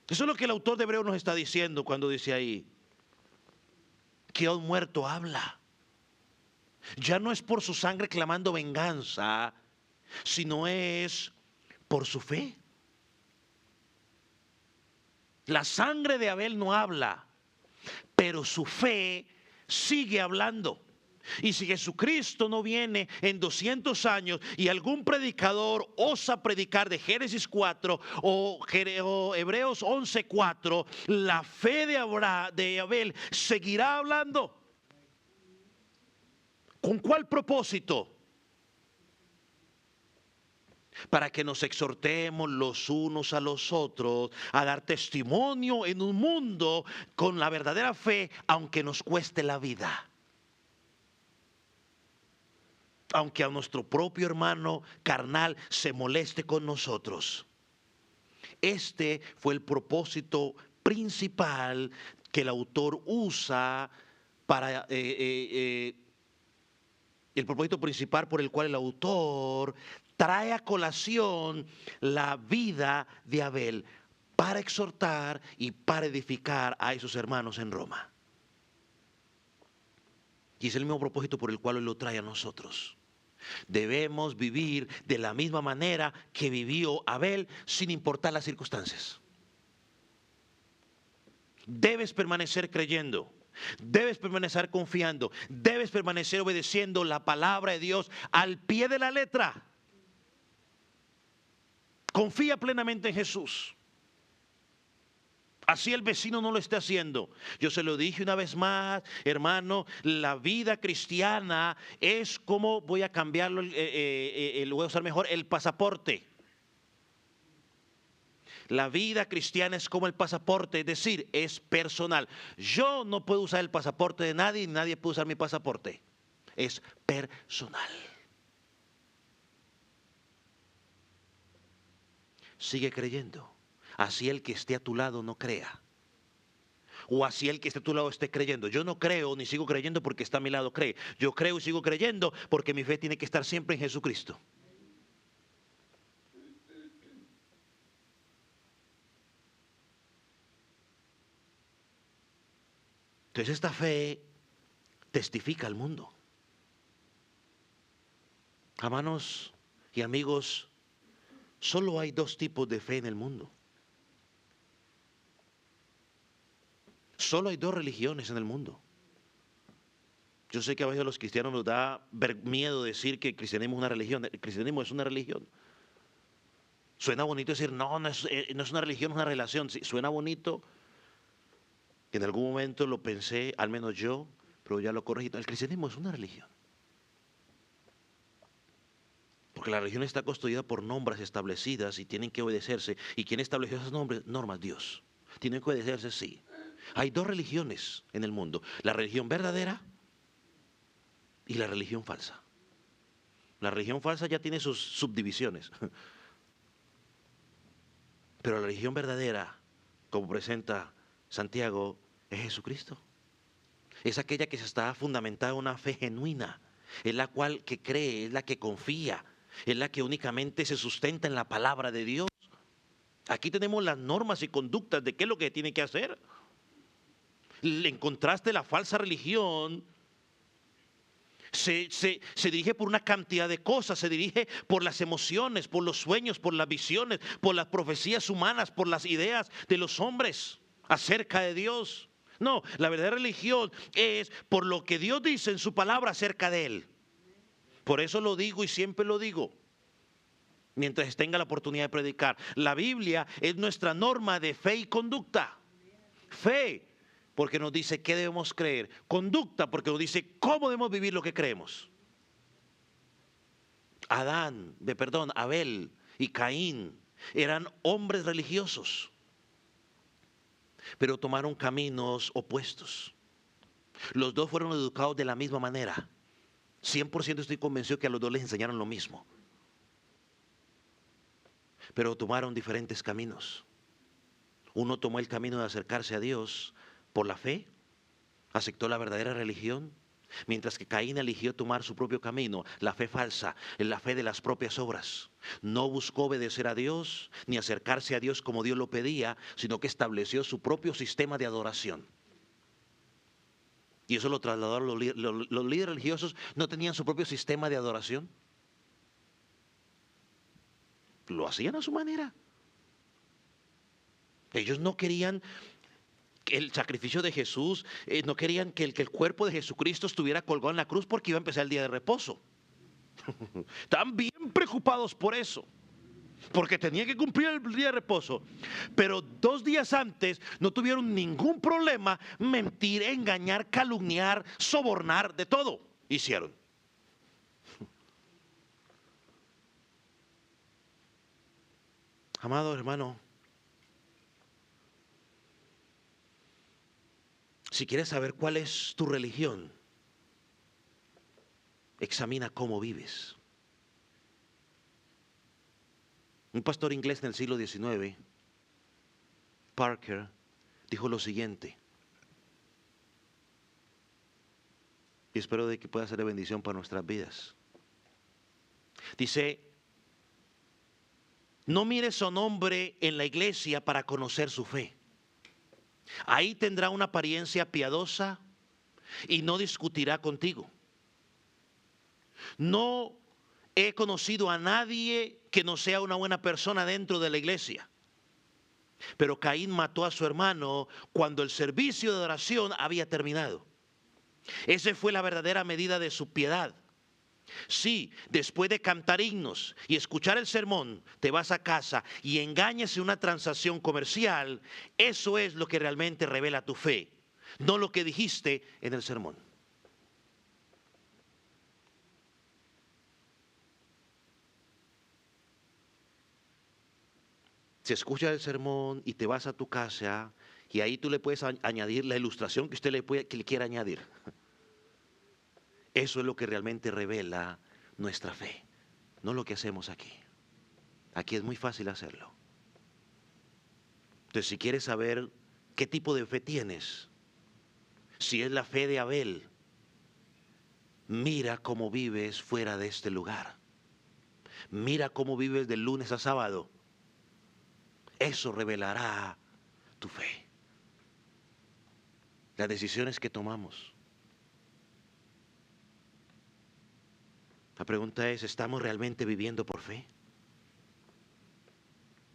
Eso es lo que el autor de Hebreos nos está diciendo cuando dice ahí que aún muerto habla. Ya no es por su sangre clamando venganza, sino es por su fe. La sangre de Abel no habla, pero su fe sigue hablando. Y si Jesucristo no viene en 200 años y algún predicador osa predicar de Génesis 4 o Hebreos 11:4, la fe de Abel seguirá hablando. ¿Con cuál propósito? Para que nos exhortemos los unos a los otros a dar testimonio en un mundo con la verdadera fe, aunque nos cueste la vida. Aunque a nuestro propio hermano carnal se moleste con nosotros. Este fue el propósito principal que el autor usa para... el propósito principal por el cual el autor trae a colación la vida de Abel para exhortar y para edificar a esos hermanos en Roma. Y es el mismo propósito por el cual Él lo trae a nosotros. Debemos vivir de la misma manera que vivió Abel, sin importar las circunstancias. Debes permanecer creyendo. Debes permanecer confiando. Debes permanecer obedeciendo la palabra de Dios al pie de la letra. Confía plenamente en Jesús. Así el vecino no lo esté haciendo. Yo se lo dije una vez más, hermano, la vida cristiana es como, voy a cambiarlo, voy a usar mejor, el pasaporte. La vida cristiana es como el pasaporte, es decir, es personal. Yo no puedo usar el pasaporte de nadie y nadie puede usar mi pasaporte. Es personal. Sigue creyendo. Así el que esté a tu lado no crea. O así el que esté a tu lado esté creyendo. Yo no creo ni sigo creyendo porque está a mi lado cree. Yo creo y sigo creyendo porque mi fe tiene que estar siempre en Jesucristo. Entonces esta fe testifica al mundo. Hermanos y amigos, solo hay dos tipos de fe en el mundo. Solo hay dos religiones en el mundo. Yo sé que a veces a los cristianos nos da miedo decir que el cristianismo es una religión. El cristianismo es una religión. Suena bonito decir, no es una religión, es una relación. Sí, suena bonito. En algún momento lo pensé, al menos yo, pero ya lo corregí. El cristianismo es una religión. Porque la religión está construida por normas establecidas y tienen que obedecerse. ¿Y quién estableció esas normas? Dios. Tienen que obedecerse, sí. Hay dos religiones en el mundo. La religión verdadera y la religión falsa. La religión falsa ya tiene sus subdivisiones. Pero la religión verdadera, como presenta Santiago, es Jesucristo. Es aquella que se está fundamentada en una fe genuina es la cual que cree, es la que confía, es la que únicamente se sustenta en la palabra de Dios. Aquí tenemos las normas y conductas de qué es lo que tiene que hacer. En contraste, la falsa religión se dirige por una cantidad de cosas, se dirige por las emociones, por los sueños, por las visiones, por las profecías humanas, por las ideas de los hombres acerca de Dios. No, la verdadera religión es por lo que Dios dice en su palabra acerca de Él. Por eso lo digo y siempre lo digo, mientras tenga la oportunidad de predicar. La Biblia es nuestra norma de fe y conducta. Fe, porque nos dice qué debemos creer. Conducta, porque nos dice cómo debemos vivir lo que creemos. Abel y Caín eran hombres religiosos, pero tomaron caminos opuestos. Los dos fueron educados de la misma manera. 100% estoy convencido que a los dos les enseñaron lo mismo, pero tomaron diferentes caminos. Uno tomó el camino de acercarse a Dios por la fe, aceptó la verdadera religión, mientras que Caín eligió tomar su propio camino, la fe falsa, la fe de las propias obras. No buscó obedecer a Dios ni acercarse a Dios como Dios lo pedía, sino que estableció su propio sistema de adoración. Y eso lo trasladaron los líderes religiosos. ¿No tenían su propio sistema de adoración? Lo hacían a su manera. Ellos no querían el sacrificio de Jesús, no querían que el cuerpo de Jesucristo estuviera colgado en la cruz porque iba a empezar el día de reposo. Estaban bien preocupados por eso, porque tenía que cumplir el día de reposo. Pero 2 días antes no tuvieron ningún problema, mentir, engañar, calumniar, sobornar, de todo hicieron. Amado hermano, si quieres saber cuál es tu religión, examina cómo vives. Un pastor inglés en el siglo XIX, Parker, dijo lo siguiente, y espero de que pueda ser de bendición para nuestras vidas. Dice: no mires a un hombre en la iglesia para conocer su fe. Ahí tendrá una apariencia piadosa y no discutirá contigo. No he conocido a nadie que no sea una buena persona dentro de la iglesia. Pero Caín mató a su hermano cuando el servicio de adoración había terminado. Esa fue la verdadera medida de su piedad. Si después de cantar himnos y escuchar el sermón te vas a casa y engañas en una transacción comercial, eso es lo que realmente revela tu fe, no lo que dijiste en el sermón. Si escuchas el sermón y te vas a tu casa y ahí tú le puedes añadir la ilustración que usted que le quiera añadir, eso es lo que realmente revela nuestra fe, no lo que hacemos aquí. Aquí es muy fácil hacerlo. Entonces, si quieres saber qué tipo de fe tienes, si es la fe de Abel, mira cómo vives fuera de este lugar. Mira cómo vives de lunes a sábado. Eso revelará tu fe. Las decisiones que tomamos. La pregunta es, ¿estamos realmente viviendo por fe?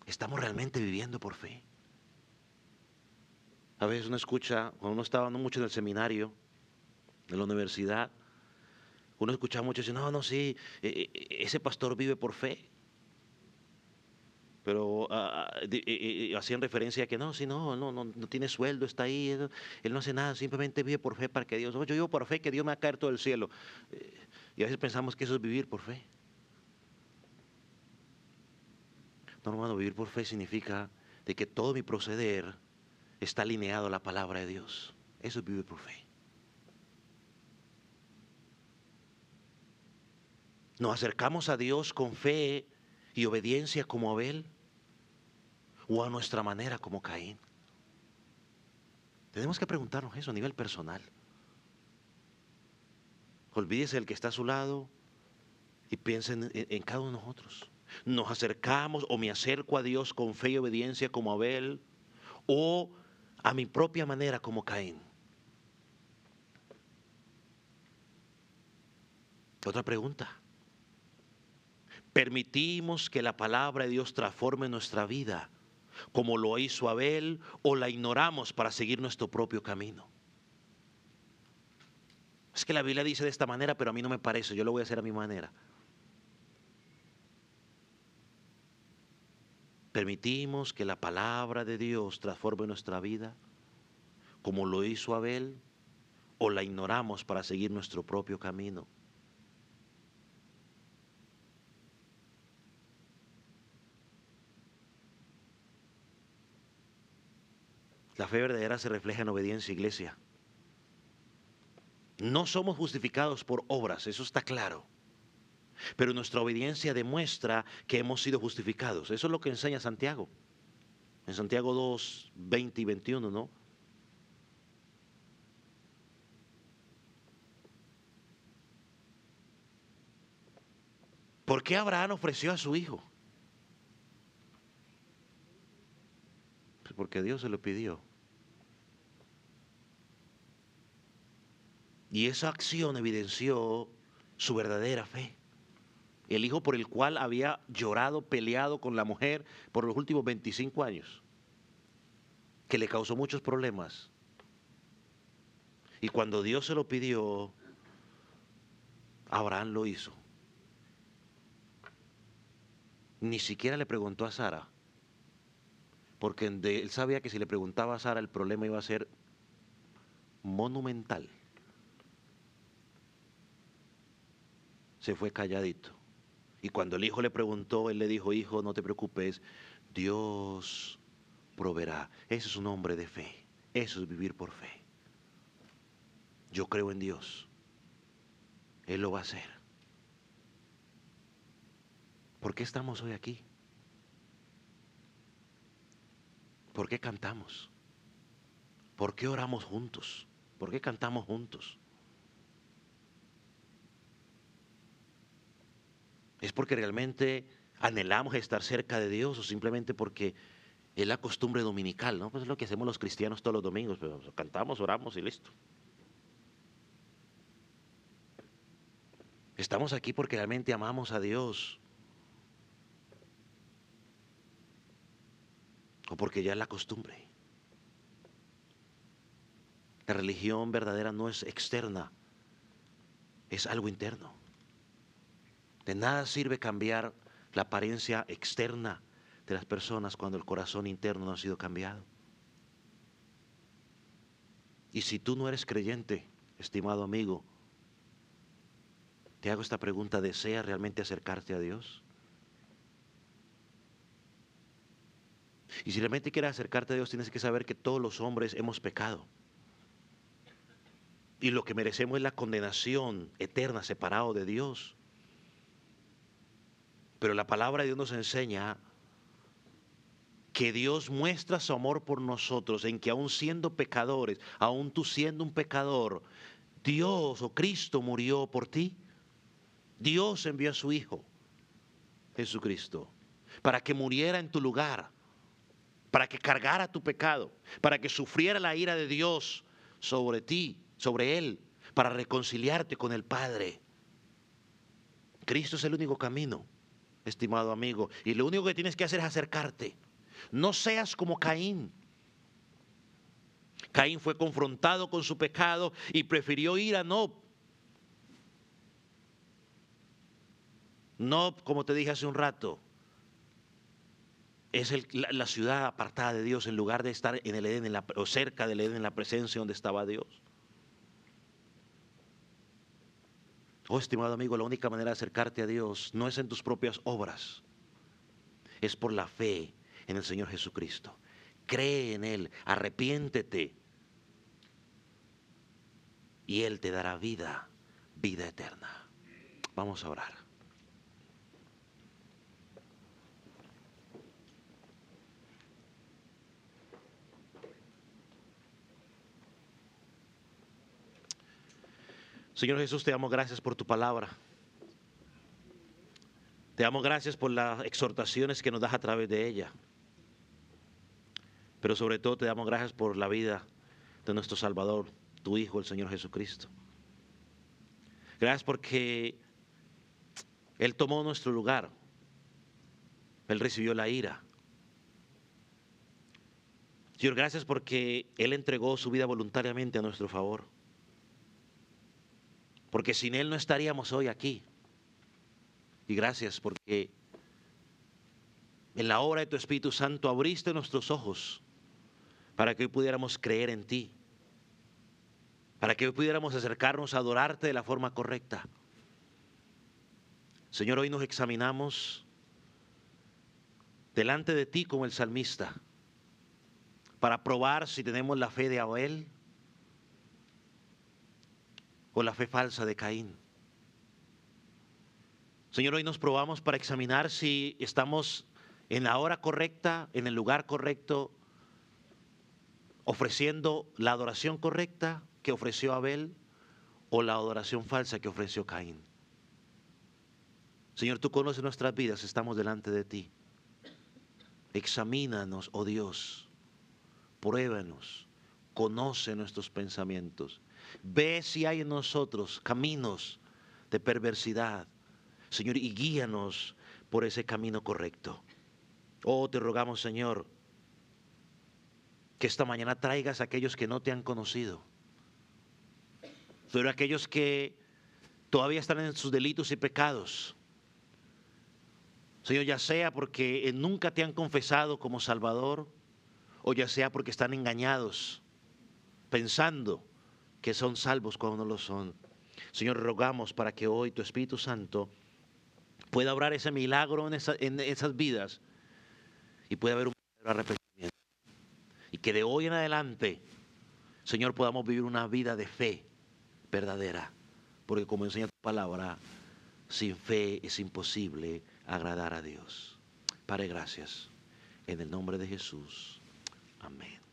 ¿Estamos realmente viviendo por fe? A veces uno escucha, cuando uno estaba no mucho en el seminario, en la universidad, uno escuchaba mucho decir, no, sí, ese pastor vive por fe. Pero hacían referencia a que no tiene sueldo, está ahí, él no hace nada, simplemente vive por fe para que Dios, yo vivo por fe que Dios me va a caer todo el cielo. Y a veces pensamos que eso es vivir por fe. No, hermano, vivir por fe significa de que todo mi proceder está alineado a la palabra de Dios. Eso es vivir por fe. ¿Nos acercamos a Dios con fe y obediencia como Abel, o a nuestra manera como Caín? Tenemos que preguntarnos eso a nivel personal. Olvídese del que está a su lado y piense en cada uno de nosotros. Nos acercamos o me acerco a Dios con fe y obediencia como Abel o a mi propia manera como Caín. Otra pregunta. ¿Permitimos que la palabra de Dios transforme nuestra vida como lo hizo Abel o la ignoramos para seguir nuestro propio camino? Es que la Biblia dice de esta manera, pero a mí no me parece, yo lo voy a hacer a mi manera. ¿Permitimos que la palabra de Dios transforme nuestra vida como lo hizo Abel o la ignoramos para seguir nuestro propio camino? La fe verdadera se refleja en obediencia, iglesia. No somos justificados por obras, eso está claro. Pero nuestra obediencia demuestra que hemos sido justificados. Eso es lo que enseña Santiago. En Santiago 2, 20 y 21, ¿no? ¿Por qué Abraham ofreció a su hijo? Pues porque Dios se lo pidió. Y esa acción evidenció su verdadera fe. El hijo por el cual había llorado, peleado con la mujer por los últimos 25 años, que le causó muchos problemas. Y cuando Dios se lo pidió, Abraham lo hizo. Ni siquiera le preguntó a Sara, porque él sabía que si le preguntaba a Sara el problema iba a ser monumental. Se fue calladito. Y cuando el hijo le preguntó, él le dijo: hijo, no te preocupes, Dios proveerá. Ese es un hombre de fe. Eso es vivir por fe. Yo creo en Dios. Él lo va a hacer. ¿Por qué estamos hoy aquí? ¿Por qué cantamos? ¿Por qué oramos juntos? ¿Por qué cantamos juntos? ¿Es porque realmente anhelamos estar cerca de Dios o simplemente porque es la costumbre dominical, ¿no? Pues es lo que hacemos los cristianos todos los domingos, pero cantamos, oramos y listo. Estamos aquí porque realmente amamos a Dios o porque ya es la costumbre. La religión verdadera no es externa, es algo interno. De nada sirve cambiar la apariencia externa de las personas cuando el corazón interno no ha sido cambiado. Y si tú no eres creyente, estimado amigo, te hago esta pregunta: ¿deseas realmente acercarte a Dios? Y si realmente quieres acercarte a Dios, tienes que saber que todos los hombres hemos pecado. Y lo que merecemos es la condenación eterna, separado de Dios. Pero la palabra de Dios nos enseña que Dios muestra su amor por nosotros en que aún siendo pecadores, aún tú siendo un pecador, Dios o Cristo murió por ti. Dios envió a su Hijo, Jesucristo, para que muriera en tu lugar, para que cargara tu pecado, para que sufriera la ira de Dios sobre ti, sobre Él, para reconciliarte con el Padre. Cristo es el único camino, estimado amigo, y lo único que tienes que hacer es acercarte. No seas como Caín. Caín fue confrontado con su pecado y prefirió ir a Nob. Nob, como te dije hace un rato, es la ciudad apartada de Dios en lugar de estar en el Edén o cerca del Edén, en la presencia donde estaba Dios. Oh, estimado amigo, la única manera de acercarte a Dios no es en tus propias obras, es por la fe en el Señor Jesucristo. Cree en Él, arrepiéntete y Él te dará vida, vida eterna. Vamos a orar. Señor Jesús, te damos gracias por tu palabra. Te damos gracias por las exhortaciones que nos das a través de ella. Pero sobre todo te damos gracias por la vida de nuestro Salvador, tu Hijo, el Señor Jesucristo. Gracias porque Él tomó nuestro lugar. Él recibió la ira. Señor, gracias porque Él entregó su vida voluntariamente a nuestro favor. Porque sin Él no estaríamos hoy aquí. Y gracias porque en la obra de tu Espíritu Santo abriste nuestros ojos para que hoy pudiéramos creer en ti. Para que hoy pudiéramos acercarnos a adorarte de la forma correcta. Señor, hoy nos examinamos delante de ti como el salmista, para probar si tenemos la fe de Abel o la fe falsa de Caín. Señor, hoy nos probamos para examinar si estamos en la hora correcta, en el lugar correcto, ofreciendo la adoración correcta que ofreció Abel o la adoración falsa que ofreció Caín. Señor, tú conoces nuestras vidas, estamos delante de ti. Examínanos, oh Dios, pruébanos, conoce nuestros pensamientos. Ve si hay en nosotros caminos de perversidad, Señor, y guíanos por ese camino correcto. Oh, te rogamos, Señor, que esta mañana traigas a aquellos que no te han conocido, pero aquellos que todavía están en sus delitos y pecados. Señor, ya sea porque nunca te han confesado como Salvador, o ya sea porque están engañados, pensando que son salvos cuando no lo son. Señor, rogamos para que hoy tu Espíritu Santo pueda obrar ese milagro en esas vidas y pueda haber un verdadero arrepentimiento. Y que de hoy en adelante, Señor, podamos vivir una vida de fe verdadera. Porque como enseña tu palabra, sin fe es imposible agradar a Dios. Padre, gracias. En el nombre de Jesús. Amén.